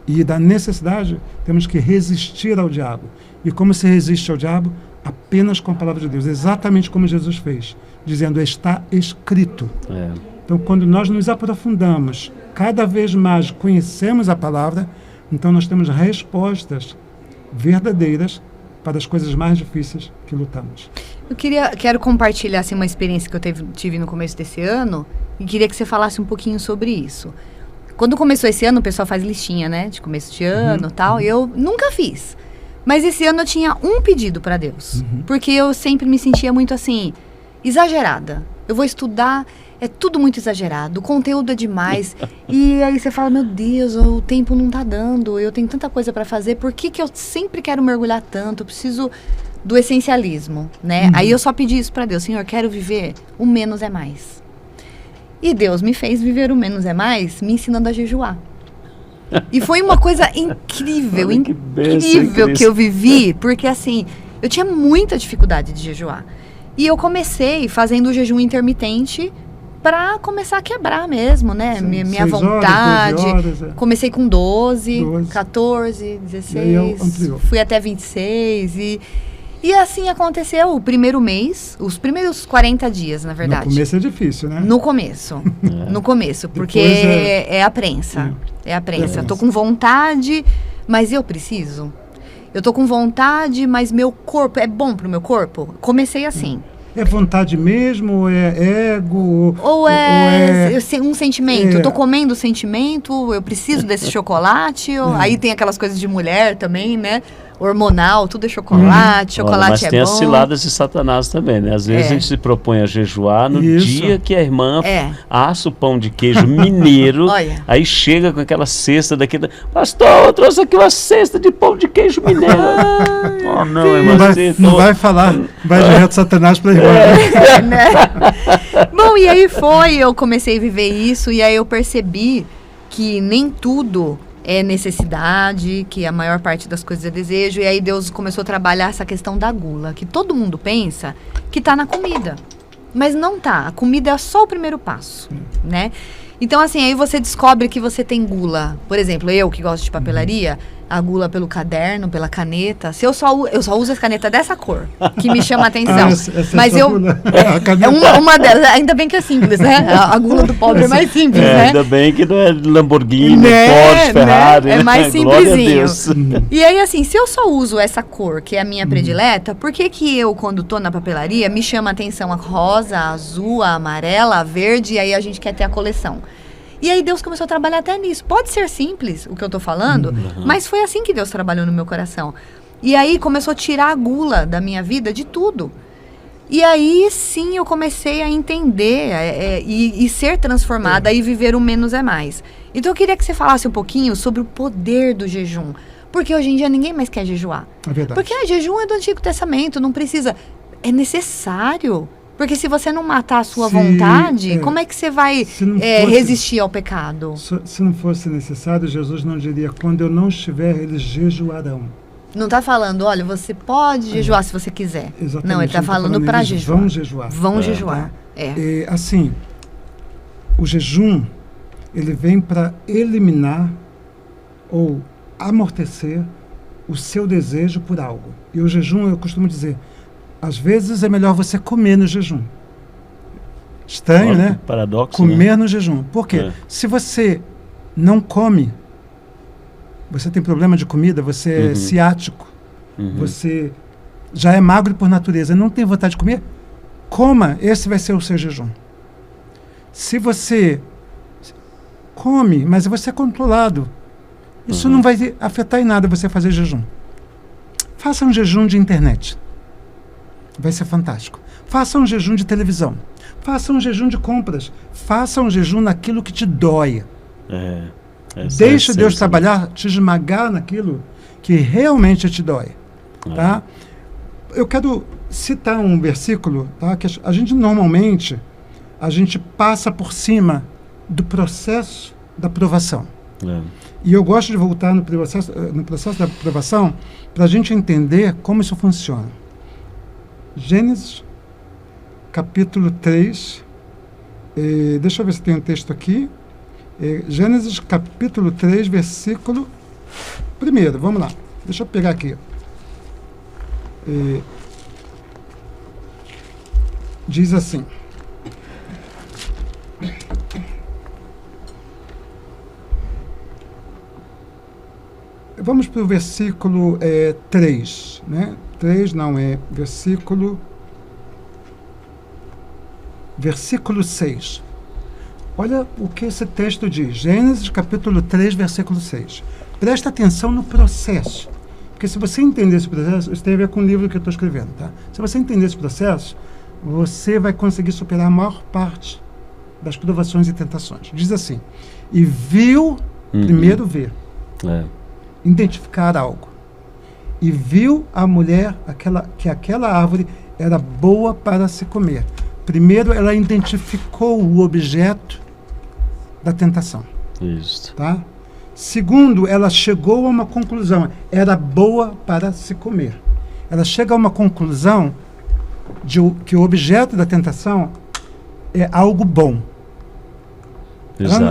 Speaker 3: e da necessidade, temos que resistir ao diabo. E como se resiste ao diabo? Apenas com a palavra de Deus, exatamente como Jesus fez, dizendo: está escrito. Então, quando nós nos aprofundamos, cada vez mais conhecemos a palavra, então nós temos respostas verdadeiras para as coisas mais difíceis que lutamos.
Speaker 2: Quero compartilhar assim, uma experiência que eu tive no começo desse ano e queria que você falasse um pouquinho sobre isso. Quando começou esse ano, o pessoal faz listinha, né, de começo de ano e tal, e eu nunca fiz. Mas esse ano eu tinha um pedido para Deus, porque eu sempre me sentia muito assim, exagerada. Eu vou estudar, é tudo muito exagerado, o conteúdo é demais. E aí você fala: meu Deus, o tempo não tá dando, eu tenho tanta coisa para fazer, por que eu sempre quero mergulhar tanto? Eu preciso do essencialismo, né? Aí eu só pedi isso para Deus: Senhor, quero viver o menos é mais. E Deus me fez viver o menos é mais, me ensinando a jejuar. E foi uma coisa incrível, incrível que eu vivi, porque assim, eu tinha muita dificuldade de jejuar. E eu comecei fazendo o jejum intermitente para começar a quebrar mesmo, né? Minha vontade. Horas, Comecei com 12, 14, 16, fui até 26 e assim aconteceu o primeiro mês, os primeiros 40 dias, na verdade.
Speaker 3: No começo é difícil, né?
Speaker 2: No começo. No começo, porque é a prensa. É a prensa. Tô com vontade, mas eu preciso. Eu tô com vontade, mas meu corpo é bom pro meu corpo? Comecei assim.
Speaker 3: É vontade mesmo, ou é ego?
Speaker 2: Ou é um sentimento? Eu tô comendo sentimento, eu preciso desse chocolate. Aí tem aquelas coisas de mulher também, né? Hormonal, tudo é chocolate, chocolate
Speaker 1: mas
Speaker 2: é bom. Mas
Speaker 1: tem as ciladas de Satanás também, né? Às vezes a gente se propõe a jejuar no dia que a irmã assa o pão de queijo mineiro, aí chega com aquela cesta daquele... Pastor, eu trouxe aqui uma cesta de pão de queijo mineiro. Não, irmã.
Speaker 3: Não vai falar, vai direto Satanás para a irmã.
Speaker 2: Bom, e aí eu comecei a viver isso, e aí eu percebi que nem tudo é necessidade, que a maior parte das coisas é desejo, e aí Deus começou a trabalhar essa questão da gula, que todo mundo pensa que tá na comida, mas não tá. A comida é só o primeiro passo, né? Então, assim, aí você descobre que você tem gula. Por exemplo, eu que gosto de papelaria, a gula pelo caderno, pela caneta. Se eu só uso as canetas dessa cor, que me chama a atenção. Mas uma delas, ainda bem que é simples, né? A gula do pobre é mais simples, né?
Speaker 1: Ainda bem que não é Lamborghini, Porsche, Ferrari.
Speaker 2: É mais simplesinho. E aí, assim, se eu só uso essa cor, que é a minha predileta, por que eu, quando tô na papelaria, me chama a atenção a rosa, a azul, a amarela, a verde, e aí a gente quer ter a coleção? E aí Deus começou a trabalhar até nisso. Pode ser simples o que eu tô falando, mas foi assim que Deus trabalhou no meu coração. E aí começou a tirar a gula da minha vida, de tudo. E aí sim eu comecei a entender e ser transformada e viver o menos é mais. Então eu queria que você falasse um pouquinho sobre o poder do jejum. Porque hoje em dia ninguém mais quer jejuar.
Speaker 3: É verdade.
Speaker 2: Porque jejum é do Antigo Testamento, não precisa. É necessário. Porque se você não matar a sua vontade, como é que você vai resistir ao pecado?
Speaker 3: Se não fosse necessário, Jesus não diria, quando eu não estiver, eles jejuarão.
Speaker 2: Não está falando, olha, você pode jejuar se você quiser.
Speaker 3: Exatamente.
Speaker 2: Não, ele está falando para jejuar.
Speaker 3: Vão jejuar.
Speaker 2: Vão jejuar.
Speaker 3: E, assim, o jejum, ele vem para eliminar ou amortecer o seu desejo por algo. E o jejum, eu costumo dizer, às vezes é melhor você comer no jejum. Estranho, né?
Speaker 1: Paradoxo,
Speaker 3: comer no jejum. Por quê? Se você não come, você tem problema de comida, você é ciático, você já é magro por natureza, não tem vontade de comer, coma, esse vai ser o seu jejum. Se você come, mas você é controlado, isso não vai afetar em nada você fazer jejum. Faça um jejum de internet. Vai ser fantástico. Faça um jejum de televisão. Faça um jejum de compras. Faça um jejum naquilo que te dói. Deixe Deus trabalhar, te esmagar naquilo que realmente te dói. Tá? Eu quero citar um versículo, tá? Que a gente normalmente passa por cima do processo da provação. E eu gosto de voltar no processo da provação para a gente entender como isso funciona. Gênesis, capítulo 3. Deixa eu ver se tem um texto aqui. Gênesis, capítulo 3, versículo 1. Vamos lá. Deixa eu pegar aqui. Diz assim. Vamos para o versículo 3, né? 3 não é versículo 6. Olha o que esse texto diz. Gênesis capítulo 3, versículo 6. Presta atenção no processo. Porque se você entender esse processo, isso tem a ver com o livro que eu estou escrevendo, tá? Se você entender esse processo, você vai conseguir superar a maior parte das provações e tentações. Diz assim, e viu, primeiro ver, identificar algo. E viu a mulher que aquela árvore era boa para se comer. Primeiro, ela identificou o objeto da tentação.
Speaker 1: Isso.
Speaker 3: Tá? Segundo, ela chegou a uma conclusão. Era boa para se comer. Ela chega a uma conclusão de que o objeto da tentação é algo bom.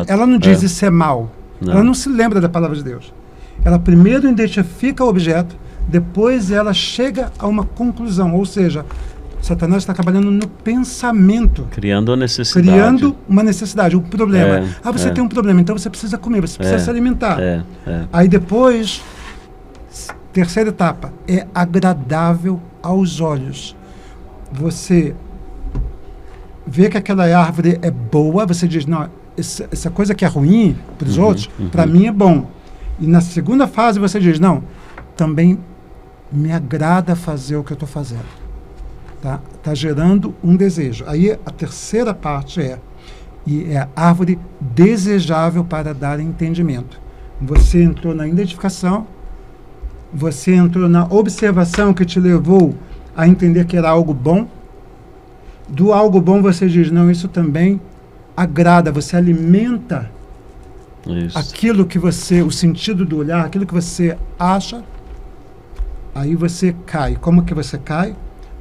Speaker 3: Ela não diz isso é mal. Não. Ela não se lembra da palavra de Deus. Ela primeiro identifica o objeto, depois ela chega a uma conclusão. Ou seja, Satanás está trabalhando no pensamento.
Speaker 1: Criando a necessidade.
Speaker 3: Criando uma necessidade, um problema. Você tem um problema, então você precisa comer, você precisa se alimentar. Aí depois, terceira etapa, é agradável aos olhos. Você vê que aquela árvore é boa, você diz, não, essa coisa que é ruim para os outros, para mim é bom. E na segunda fase você diz, não, também me agrada fazer o que eu estou fazendo. Tá gerando um desejo. Aí a terceira parte é árvore desejável para dar entendimento. Você entrou na identificação, você entrou na observação que te levou a entender que era algo bom. Do algo bom você diz, não, isso também agrada, você alimenta aquilo que você, o sentido do olhar, aquilo que você acha, aí você cai. Como que você cai?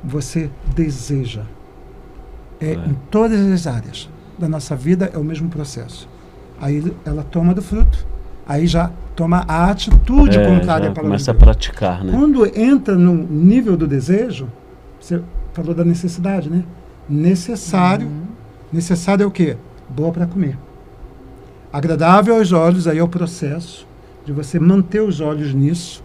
Speaker 3: Você deseja. Em todas as áreas da nossa vida é o mesmo processo. Aí ela toma do fruto, aí já toma a atitude contrária para
Speaker 1: começa a praticar, né?
Speaker 3: Quando entra no nível do desejo, você falou da necessidade, né? Necessário é o quê? Boa para comer. Agradável aos olhos, aí é o processo de você manter os olhos nisso,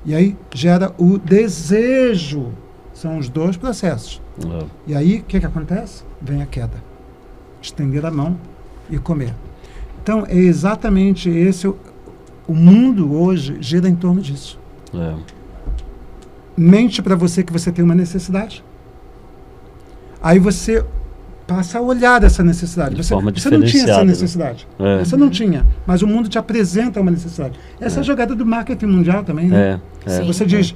Speaker 3: e aí gera o desejo. São os dois processos. E aí, o que acontece? Vem a queda. Estender a mão e comer. Então, é exatamente esse... O mundo hoje gira em torno disso. mente para você que você tem uma necessidade. Aí você passa a olhar essa necessidade. Você não tinha essa necessidade. Você não tinha, mas o mundo te apresenta uma necessidade. Essa é a jogada do marketing mundial também, né? Você diz,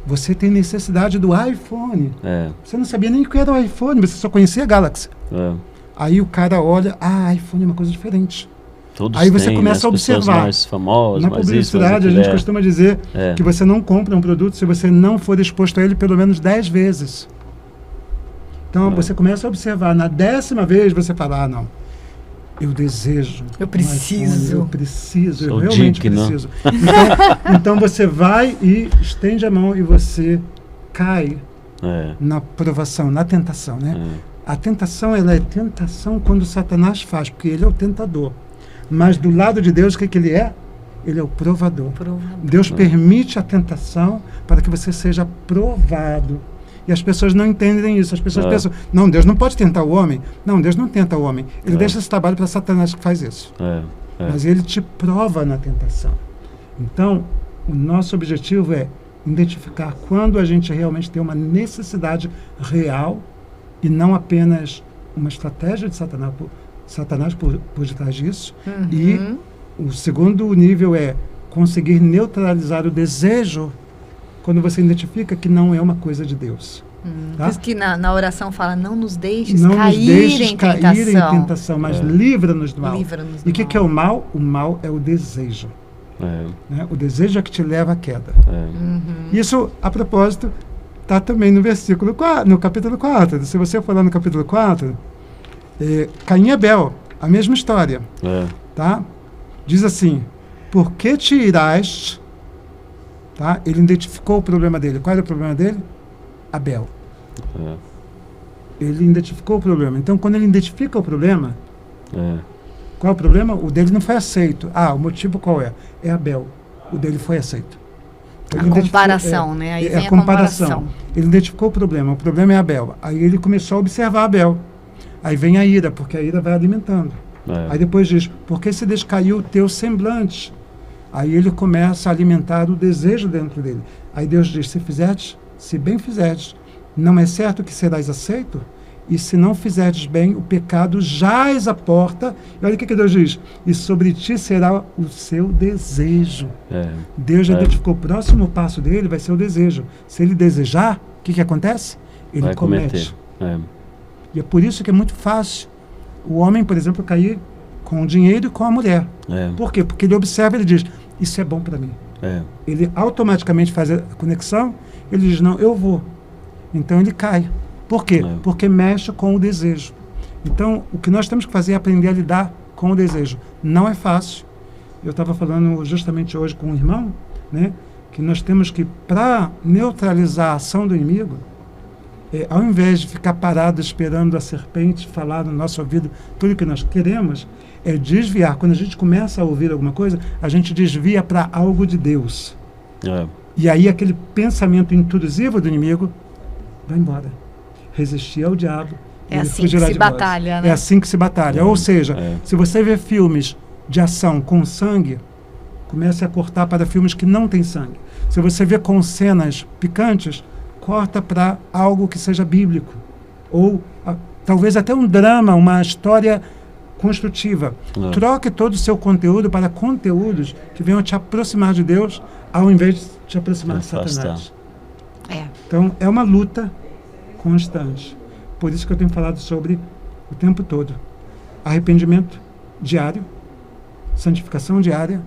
Speaker 3: você tem necessidade do iPhone. Você não sabia nem o que era o iPhone, você só conhecia a Galaxy. Aí o cara olha, iPhone é uma coisa diferente.
Speaker 1: Todos
Speaker 3: aí você começa a observar.
Speaker 1: Mais famosas,
Speaker 3: na publicidade, a gente costuma dizer que você não compra um produto se você não for exposto a ele pelo menos 10 vezes. Então, você começa a observar. Na 10ª vez, você fala, não, eu desejo.
Speaker 2: Eu preciso.
Speaker 3: Eu realmente preciso. Então, você vai e estende a mão e você cai na provação, na tentação, né? A tentação, ela é tentação quando Satanás faz, porque ele é o tentador. Mas do lado de Deus, o que ele é? Ele é o provador. Deus permite a tentação para que você seja provado. E as pessoas não entendem isso. As pessoas pensam, não, Deus não pode tentar o homem. Não, Deus não tenta o homem. Ele deixa esse trabalho para Satanás que faz isso. Mas ele te prova na tentação. Então, o nosso objetivo é identificar quando a gente realmente tem uma necessidade real e não apenas uma estratégia de Satanás por detrás disso. E o segundo nível é conseguir neutralizar o desejo quando você identifica que não é uma coisa de Deus.
Speaker 2: Tá? Por isso que na oração fala, não nos deixes cair em tentação,
Speaker 3: mas livra-nos do mal. E o que é o mal? O mal é o desejo. Né? O desejo é que te leva à queda. Isso, a propósito, está também no versículo 4, no capítulo 4. Se você for lá no capítulo 4, Caim e Abel, a mesma história. Tá? Diz assim, por que te iraste? Tá? Ele identificou o problema dele. Qual era o problema dele? Abel. Ele identificou o problema. Então, quando ele identifica o problema, qual é o problema? O dele não foi aceito. O motivo qual é? É Abel. O dele foi aceito.
Speaker 2: Então, a comparação, né? Aí vem a comparação.
Speaker 3: Ele identificou o problema é Abel. Aí ele começou a observar Abel. Aí vem a ira, porque a ira vai alimentando. Aí depois diz, por que se descaiu o teu semblante? Aí ele começa a alimentar o desejo dentro dele. Aí Deus diz, se bem fizerdes, não é certo que serás aceito? E se não fizerdes bem, o pecado jaz à porta. E olha o que Deus diz, e sobre ti será o seu desejo. Deus já identificou o próximo passo dele, vai ser o desejo. Se ele desejar, o que acontece? Ele vai comete. E é por isso que é muito fácil o homem, por exemplo, cair com o dinheiro e com a mulher. Por quê? Porque ele observa e ele diz, isso é bom para mim. Ele automaticamente faz a conexão, ele diz, não, eu vou. Então ele cai. Por quê? Porque mexe com o desejo. Então, o que nós temos que fazer é aprender a lidar com o desejo. Não é fácil. Eu estava falando justamente hoje com um irmão, né, que nós temos que, para neutralizar a ação do inimigo, ao invés de ficar parado esperando a serpente falar no nosso ouvido tudo o que nós queremos, é desviar. Quando a gente começa a ouvir alguma coisa, a gente desvia para algo de Deus. E aí aquele pensamento intrusivo do inimigo vai embora. Resistir ao diabo.
Speaker 2: É assim que se batalha, né?
Speaker 3: É assim que se batalha. Ou seja, se você vê filmes de ação com sangue, comece a cortar para filmes que não têm sangue. Se você vê com cenas picantes, corta para algo que seja bíblico. Ou talvez até um drama, uma história construtiva. Troque todo o seu conteúdo para conteúdos que venham te aproximar de Deus, ao invés de te aproximar de Satanás. Então, é uma luta constante. Por isso que eu tenho falado sobre o tempo todo. Arrependimento diário, santificação diária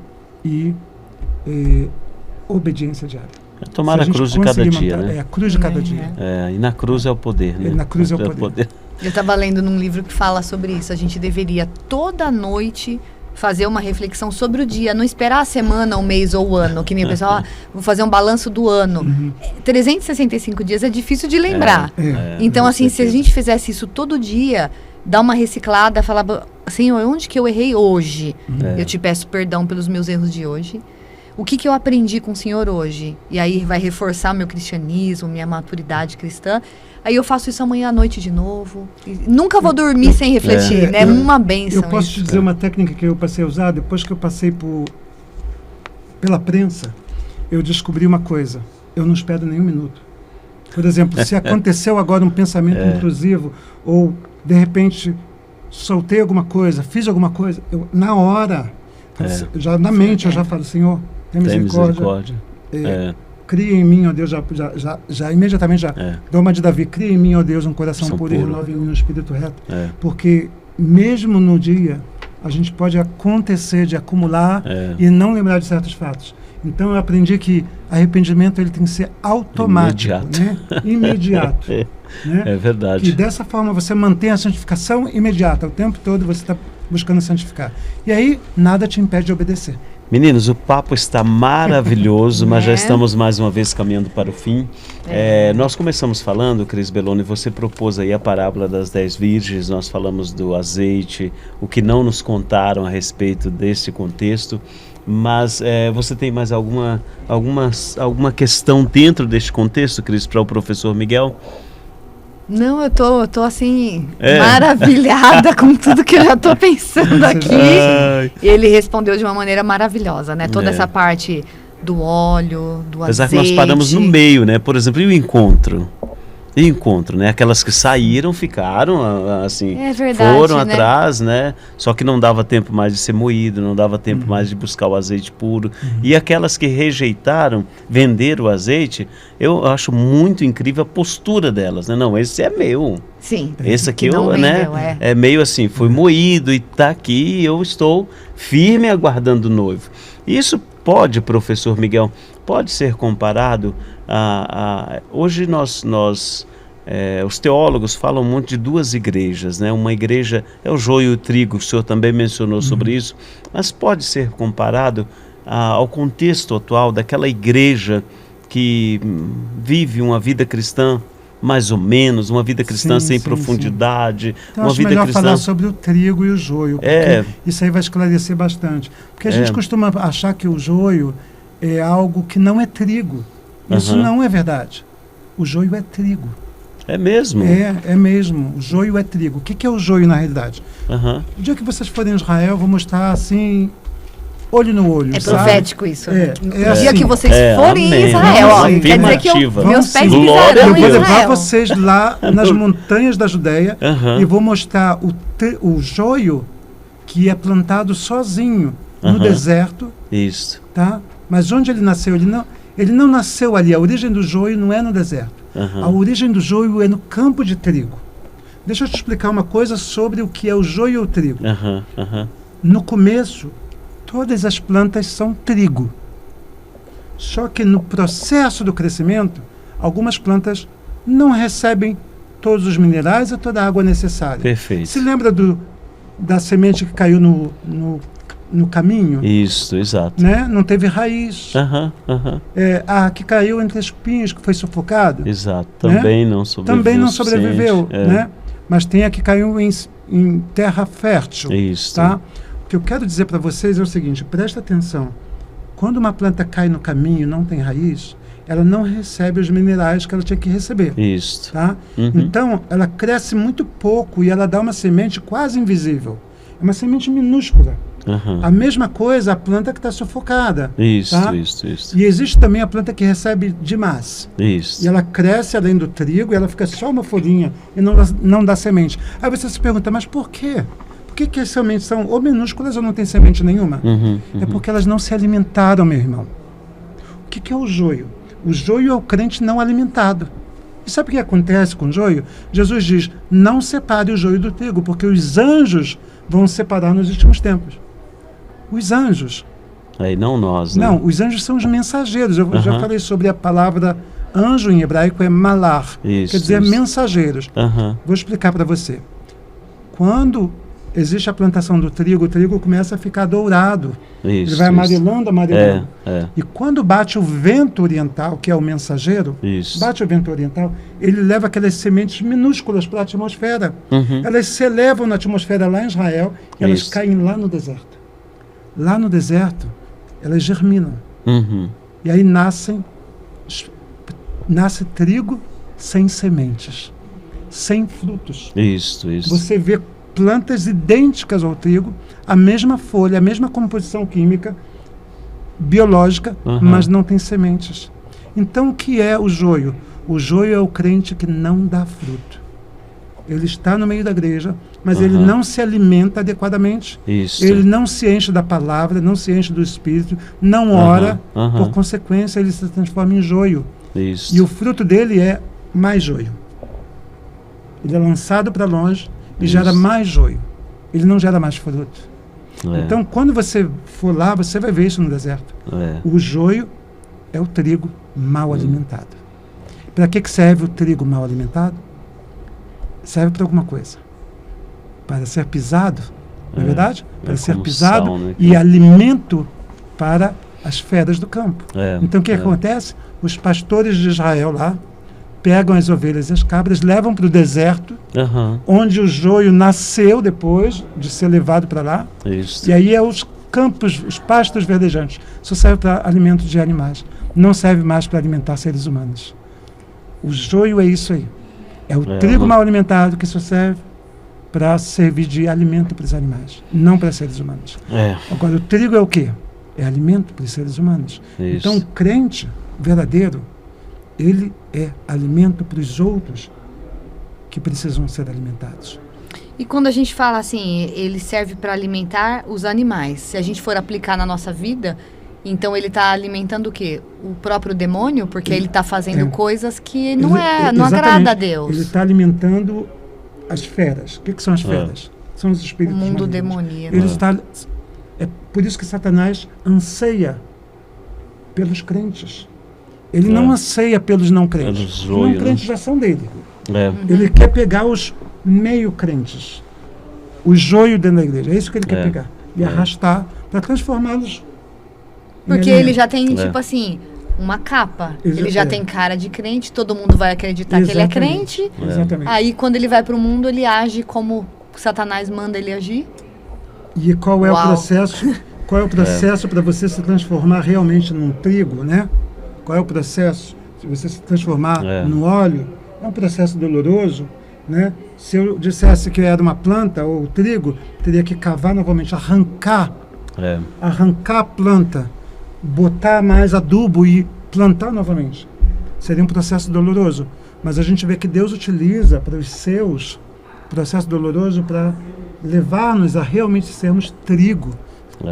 Speaker 3: e obediência diária.
Speaker 1: Tomar a cruz de cada dia, né?
Speaker 3: A cruz de cada dia.
Speaker 1: E na cruz é o poder, né?
Speaker 3: Na cruz é o poder.
Speaker 2: Eu estava lendo num livro que fala sobre isso. A gente deveria toda noite fazer uma reflexão sobre o dia, não esperar a semana, o mês ou o ano, que nem o pessoal, vou fazer um balanço do ano. 365 dias é difícil de lembrar. Então, assim, se a gente fizesse isso todo dia, dar uma reciclada, falar, Senhor, onde que eu errei hoje? Eu te peço perdão pelos meus erros de hoje. O que eu aprendi com o Senhor hoje? E aí vai reforçar meu cristianismo, minha maturidade cristã. Aí eu faço isso amanhã à noite de novo. E nunca vou dormir sem refletir, né? É uma bênção.
Speaker 3: Eu posso te dizer uma técnica que eu passei a usar. Depois que eu passei pela prensa, eu descobri uma coisa. eu não espero nenhum minuto. Por exemplo, se aconteceu agora um pensamento intrusivo, ou de repente soltei alguma coisa, fiz alguma coisa, eu, na hora, já na mente eu já falo, Senhor, tem misericórdia. Cria em mim, ó Deus, já imediatamente dou uma de Davi, cria em mim, ó Deus, um coração puro e renova em mim um espírito reto. Porque mesmo no dia, a gente pode acontecer de acumular e não lembrar de certos fatos. Então eu aprendi que arrependimento ele tem que ser automático, imediato. Né?
Speaker 1: É verdade.
Speaker 3: E dessa forma você mantém a santificação imediata. O tempo todo você está buscando santificar. E aí nada te impede de obedecer.
Speaker 1: Meninos, o papo está maravilhoso, mas já estamos mais uma vez caminhando para o fim. Nós começamos falando, Cris Belloni, você propôs aí a parábola das 10 virgens, nós falamos do azeite, o que não nos contaram a respeito desse contexto. Mas você tem mais alguma questão dentro deste contexto, Cris, para o professor Miguel?
Speaker 2: Não, eu tô assim, maravilhada com tudo que eu já tô pensando aqui. Ele respondeu de uma maneira maravilhosa, né? Toda essa parte do óleo, do azeite.
Speaker 1: Apesar que nós paramos no meio, né? Por exemplo, e o encontro? E encontro, né? Aquelas que saíram, ficaram, assim, foram atrás, né? Só que não dava tempo mais de ser moído, não dava tempo mais de buscar o azeite puro. E aquelas que rejeitaram vender o azeite, eu acho muito incrível a postura delas, né? Não, esse é meu.
Speaker 2: Sim.
Speaker 1: Esse aqui, é meio assim, foi moído e tá aqui, eu estou firme aguardando o noivo. Isso pode, professor Miguel, pode ser comparado hoje os teólogos falam muito de duas igrejas, né? Uma igreja é o joio e o trigo, o senhor também mencionou sobre isso, mas pode ser comparado ao contexto atual daquela igreja que vive uma vida cristã mais ou menos, uma vida cristã sem profundidade.
Speaker 3: Então acho melhor falar sobre o trigo e o joio, porque isso aí vai esclarecer bastante. Porque a gente costuma achar que o joio é algo que não é trigo. Isso não é verdade. O joio é trigo.
Speaker 1: É mesmo?
Speaker 3: É mesmo. O joio é trigo. O que é o joio na realidade? O dia que vocês forem em Israel, eu vou mostrar assim, olho no olho.
Speaker 2: É profético isso.
Speaker 3: O
Speaker 2: dia que vocês forem em Israel, quer dizer que meus pés pisarão em Israel.
Speaker 3: Eu vou levar vocês lá nas montanhas da Judéia e vou mostrar o joio que é plantado sozinho no deserto.
Speaker 1: Isso.
Speaker 3: Tá? Mas onde ele nasceu? Ele não nasceu ali. A origem do joio não é no deserto. A origem do joio é no campo de trigo. Deixa eu te explicar uma coisa sobre o que é o joio e o trigo. No começo, todas as plantas são trigo. Só que no processo do crescimento, algumas plantas não recebem todos os minerais e toda a água necessária.
Speaker 1: Perfeito.
Speaker 3: Se lembra da semente que caiu no caminho?
Speaker 1: Isso, exato.
Speaker 3: Né? Não teve raiz. A que caiu entre espinhos, que foi sufocado.
Speaker 1: Exato, também não sobreviveu.
Speaker 3: Também não sobreviveu, né? Mas tem a que caiu em terra fértil.
Speaker 1: Isso.
Speaker 3: Tá? O que eu quero dizer para vocês é o seguinte, presta atenção. Quando uma planta cai no caminho e não tem raiz, ela não recebe os minerais que ela tinha que receber.
Speaker 1: Isso.
Speaker 3: Tá? Então, ela cresce muito pouco e ela dá uma semente quase invisível. É uma semente minúscula. A mesma coisa a planta que está sufocada.
Speaker 1: Isso,
Speaker 3: tá?
Speaker 1: isso.
Speaker 3: E existe também a planta que recebe demais.
Speaker 1: Isso.
Speaker 3: E ela cresce além do trigo e ela fica só uma folhinha e não dá semente. Aí você se pergunta, mas por quê? Por que as sementes são ou minúsculas ou não tem semente nenhuma? É porque elas não se alimentaram, meu irmão. O que é o joio? O joio é o crente não alimentado. E sabe o que acontece com o joio? Jesus diz, não separe o joio do trigo, porque os anjos vão separar nos últimos tempos. Os anjos.
Speaker 1: Aí não nós, né?
Speaker 3: Não, os anjos são os mensageiros. Eu já falei sobre a palavra anjo em hebraico, é malar.
Speaker 1: Isso,
Speaker 3: quer dizer mensageiros. Vou explicar para você. Quando existe a plantação do trigo, o trigo começa a ficar dourado. Ele vai amarelando. E quando bate o vento oriental, que é o mensageiro, bate o vento oriental, ele leva aquelas sementes minúsculas para a atmosfera. Elas se elevam na atmosfera lá em Israel e elas caem lá no deserto. Lá no deserto, elas germinam. E aí nasce trigo sem sementes, sem frutos.
Speaker 1: Isso.
Speaker 3: Você vê plantas idênticas ao trigo, a mesma folha, a mesma composição química, biológica, mas não tem sementes. Então, o que é o joio? O joio é o crente que não dá fruto. Ele está no meio da igreja, mas ele não se alimenta adequadamente.
Speaker 1: Isso.
Speaker 3: Ele não se enche da palavra, não se enche do Espírito, não ora. Por consequência, ele se transforma em joio.
Speaker 1: Isso.
Speaker 3: E o fruto dele é mais joio. Ele é lançado para longe e gera mais joio. Ele não gera mais fruto. Então, quando você for lá, você vai ver isso no deserto. O joio é o trigo mal alimentado. Para que serve o trigo mal alimentado? Serve para alguma coisa. Para ser pisado, não é verdade? Para ser pisado sal, né? E alimento para as feras do campo. Então, o que acontece? Os pastores de Israel lá pegam as ovelhas e as cabras, levam para o deserto, onde o joio nasceu depois de ser levado para lá. Isso. E aí é os campos, os pastos verdejantes. Só serve para alimento de animais. Não serve mais para alimentar seres humanos. O joio é isso aí. É o trigo mal alimentado que só serve para servir de alimento para os animais, não para seres humanos. Agora, o trigo é o quê? É alimento para os seres humanos. Isso. Então, o crente verdadeiro, ele é alimento para os outros que precisam ser alimentados.
Speaker 2: E quando a gente fala assim, ele serve para alimentar os animais, se a gente for aplicar na nossa vida, então ele está alimentando o quê? O próprio demônio? Porque ele está fazendo coisas que não agrada a Deus.
Speaker 3: Ele está alimentando as feras. O que são as feras? São os espíritos
Speaker 2: malignos. O mundo demoníaco.
Speaker 3: É por isso que Satanás anseia pelos crentes. Ele não anseia pelos não crentes. Os não crentes já são dele. Ele quer pegar os meio crentes, o joio dentro da igreja. É isso que ele quer pegar e arrastar para transformá-los.
Speaker 2: Porque ele já tem, tipo assim, uma capa. Ele já tem cara de crente, todo mundo vai acreditar que ele é crente.
Speaker 3: Exatamente.
Speaker 2: Aí, quando ele vai para o mundo, ele age como Satanás manda ele agir.
Speaker 3: E qual é o processo? Qual é o processo para você se transformar realmente num trigo, né? Qual é o processo? Se você se transformar no óleo, é um processo doloroso, né? Se eu dissesse que era uma planta ou trigo, teria que cavar novamente, arrancar a planta, botar mais adubo e plantar novamente. Seria um processo doloroso. Mas a gente vê que Deus utiliza para os seus processo doloroso para levar-nos a realmente sermos trigo,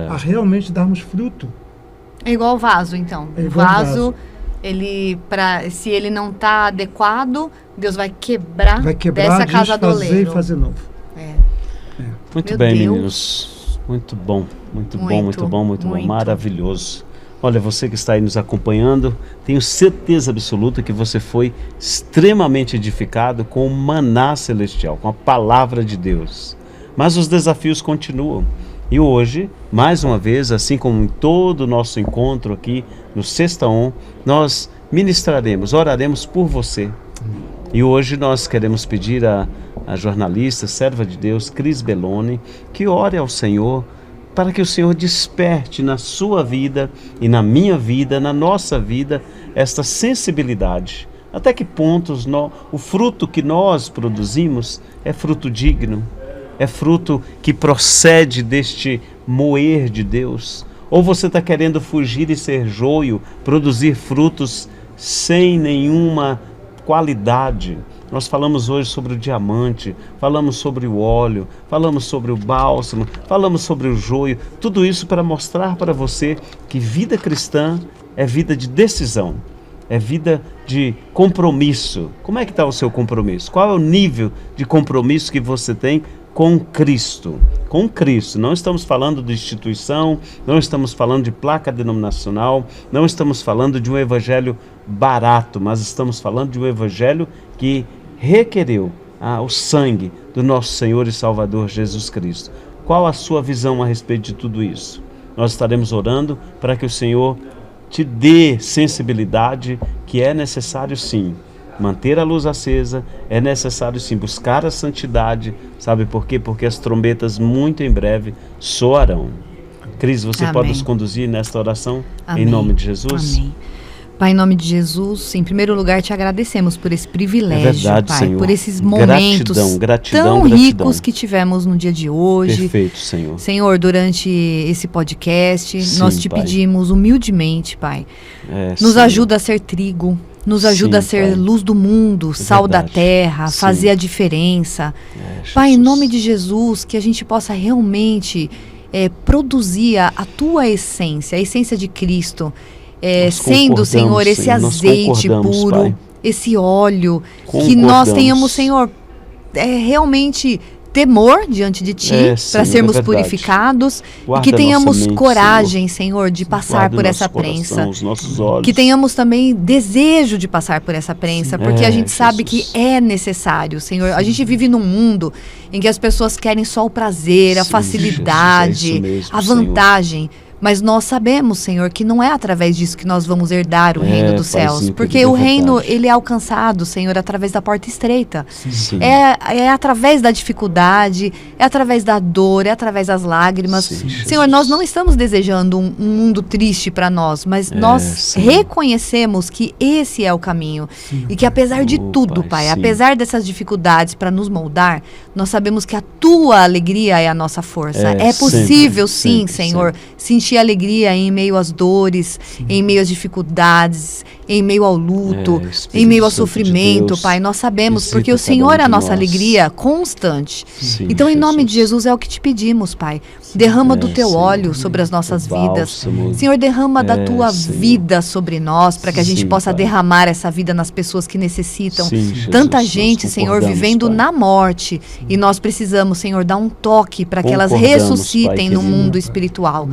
Speaker 3: a realmente darmos fruto.
Speaker 2: É igual o vaso, então. O vaso, se ele não está adequado, Deus vai quebrar dessa casa do oleiro.
Speaker 3: E fazer novo.
Speaker 1: Muito bem, meninos. Muito bom, muito bom, maravilhoso. Olha, você que está aí nos acompanhando, tenho certeza absoluta que você foi extremamente edificado com o maná celestial, com a palavra de Deus. Mas os desafios continuam. E hoje, mais uma vez, assim como em todo o nosso encontro aqui no Sexta On, nós ministraremos, oraremos por você. E hoje nós queremos pedir a jornalista, serva de Deus, Cris Belloni, que ore ao Senhor, para que o Senhor desperte na sua vida e na minha vida, na nossa vida, esta sensibilidade. Até que pontos o fruto que nós produzimos é fruto digno, é fruto que procede deste moer de Deus? Ou você está querendo fugir e ser joio, produzir frutos sem nenhuma qualidade? Nós falamos hoje sobre o diamante, falamos sobre o óleo, falamos sobre o bálsamo, falamos sobre o joio, tudo isso para mostrar para você que vida cristã é vida de decisão, é vida de compromisso. Como é que está o seu compromisso? Qual é o nível de compromisso que você tem com Cristo? Com Cristo. Não estamos falando de instituição, não estamos falando de placa denominacional, não estamos falando de um evangelho barato, mas estamos falando de um evangelho que requereu o sangue do nosso Senhor e Salvador Jesus Cristo. Qual a sua visão a respeito de tudo isso? Nós estaremos orando para que o Senhor te dê sensibilidade, que é necessário sim manter a luz acesa, é necessário sim buscar a santidade. Sabe por quê? Porque as trombetas muito em breve soarão. Cris, você pode nos conduzir nesta oração? Amém. Em nome de Jesus?
Speaker 2: Amém. Pai, em nome de Jesus, em primeiro lugar te agradecemos por esse privilégio,
Speaker 1: verdade,
Speaker 2: Pai,
Speaker 1: Senhor.
Speaker 2: por esses momentos tão ricos que tivemos no dia de hoje.
Speaker 1: Perfeito, Senhor.
Speaker 2: Senhor, durante esse podcast,
Speaker 1: Sim,
Speaker 2: nós te
Speaker 1: Pai.
Speaker 2: pedimos humildemente, Pai, nos ajuda a ser trigo, nos ajuda a ser Pai. Luz do mundo, sal da terra, fazer a diferença. Pai, em nome de Jesus, que a gente possa realmente produzir a tua essência, a essência de Cristo, sendo, Senhor, esse azeite puro, Pai. Esse óleo, que nós tenhamos, Senhor, realmente temor diante de Ti, para sermos purificados, e que tenhamos coragem, Senhor, de passar por essa prensa, que tenhamos também desejo de passar por essa prensa, porque a gente sabe que é necessário, Senhor. A gente vive num mundo em que as pessoas querem só o prazer, a facilidade, a vantagem. Senhor. Mas nós sabemos, Senhor, que não é através disso que nós vamos herdar o reino dos céus. Porque o reino, ele é alcançado, Senhor, através da porta estreita. Sim. É através da dificuldade, é através da dor, é através das lágrimas. Sim, Senhor, nós não estamos desejando um mundo triste para nós, mas nós reconhecemos que esse é o caminho. Sim. E que apesar de tudo, Pai, apesar dessas dificuldades para nos moldar, nós sabemos que a Tua alegria é a nossa força. É possível, sempre, Senhor, sentir alegria em meio às dores, em meio às dificuldades, em meio ao luto, em meio ao sofrimento, Pai. Nós sabemos, porque o Senhor é a nossa alegria constante. Então, em nome de Jesus, é o que te pedimos, Pai. Derrama do Teu óleo sobre as nossas vidas. Senhor, derrama da Tua vida sobre nós, para que a gente possa derramar essa vida nas pessoas que necessitam. Tanta gente, Senhor, vivendo na morte. E nós precisamos, Senhor, dar um toque para que elas ressuscitem no mundo espiritual.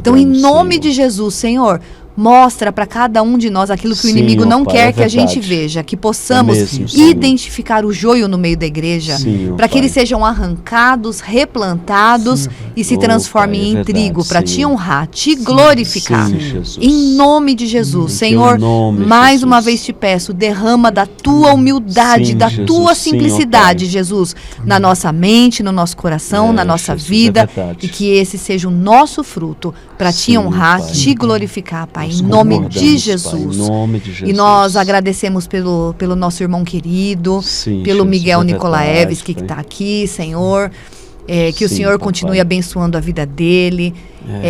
Speaker 2: Então, em nome de Jesus, Senhor, mostra para cada um de nós aquilo que o inimigo não quer que a gente veja, que possamos identificar o joio no meio da igreja, para que eles sejam arrancados, replantados e se transformem em trigo, para te honrar, te glorificar. Em nome de Jesus, Senhor, mais uma vez te peço, derrama da tua humildade, da tua simplicidade, Jesus, na nossa mente, no nosso coração, na nossa vida, e que esse seja o nosso fruto para te honrar, te glorificar, Pai. Em nome de Jesus. E nós agradecemos pelo nosso irmão querido, pelo Miguel Nicolaevski, que está aqui, Senhor. Que o Senhor continue abençoando a vida dele.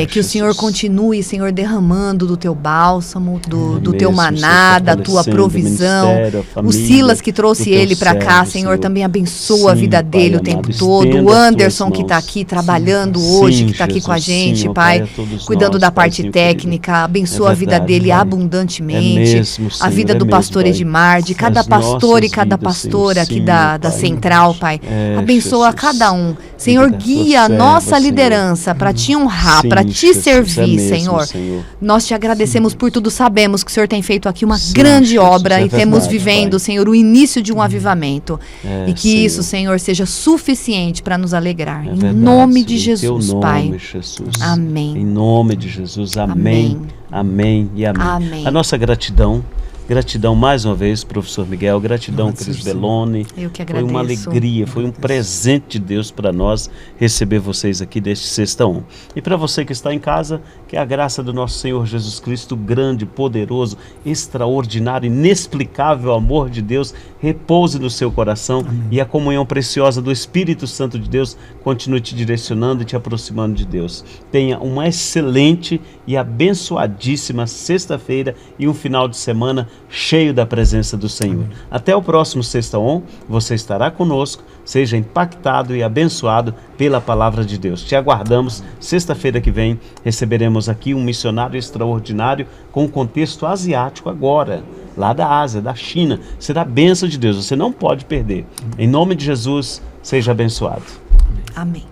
Speaker 2: Que o Senhor continue, Senhor, derramando do Teu bálsamo, do Teu maná, da Tua provisão. O Silas que trouxe ele para cá, Senhor, também abençoa a vida dele o tempo todo. O Anderson que está aqui trabalhando hoje, que está aqui com a gente, Pai, cuidando da parte técnica. Abençoa a vida dele abundantemente. A vida do pastor Edmar, de cada pastor e cada pastora aqui da Central, Pai. Abençoa cada um. Senhor, guia a nossa liderança para te honrar, para te servir, Senhor. Nós te agradecemos por tudo, sabemos que o Senhor tem feito aqui uma grande obra e temos vivendo, Senhor, o início de um avivamento. E que isso, Senhor, seja suficiente para nos alegrar. Em nome de Jesus, Pai. Amém.
Speaker 1: Em nome de Jesus, amém. Amém e amém. A nossa gratidão. Gratidão mais uma vez, professor Miguel, gratidão, Cris Belloni.
Speaker 2: Eu que agradeço.
Speaker 1: Foi uma alegria, foi um presente de Deus para nós receber vocês aqui deste Sexta-1. E para você que está em casa, que a graça do nosso Senhor Jesus Cristo, grande, poderoso, extraordinário, inexplicável amor de Deus, repouse no seu coração. Amém. E a comunhão preciosa do Espírito Santo de Deus continue te direcionando e te aproximando de Deus. Tenha uma excelente e abençoadíssima sexta-feira e um final de semana cheio da presença do Senhor. Amém. Até o próximo Sexta-On, você estará conosco, seja impactado e abençoado pela palavra de Deus. Te aguardamos, sexta-feira que vem, receberemos aqui um missionário extraordinário com um contexto asiático agora, lá da Ásia, da China. Será a bênção de Deus, você não pode perder. Em nome de Jesus, seja abençoado.
Speaker 2: Amém.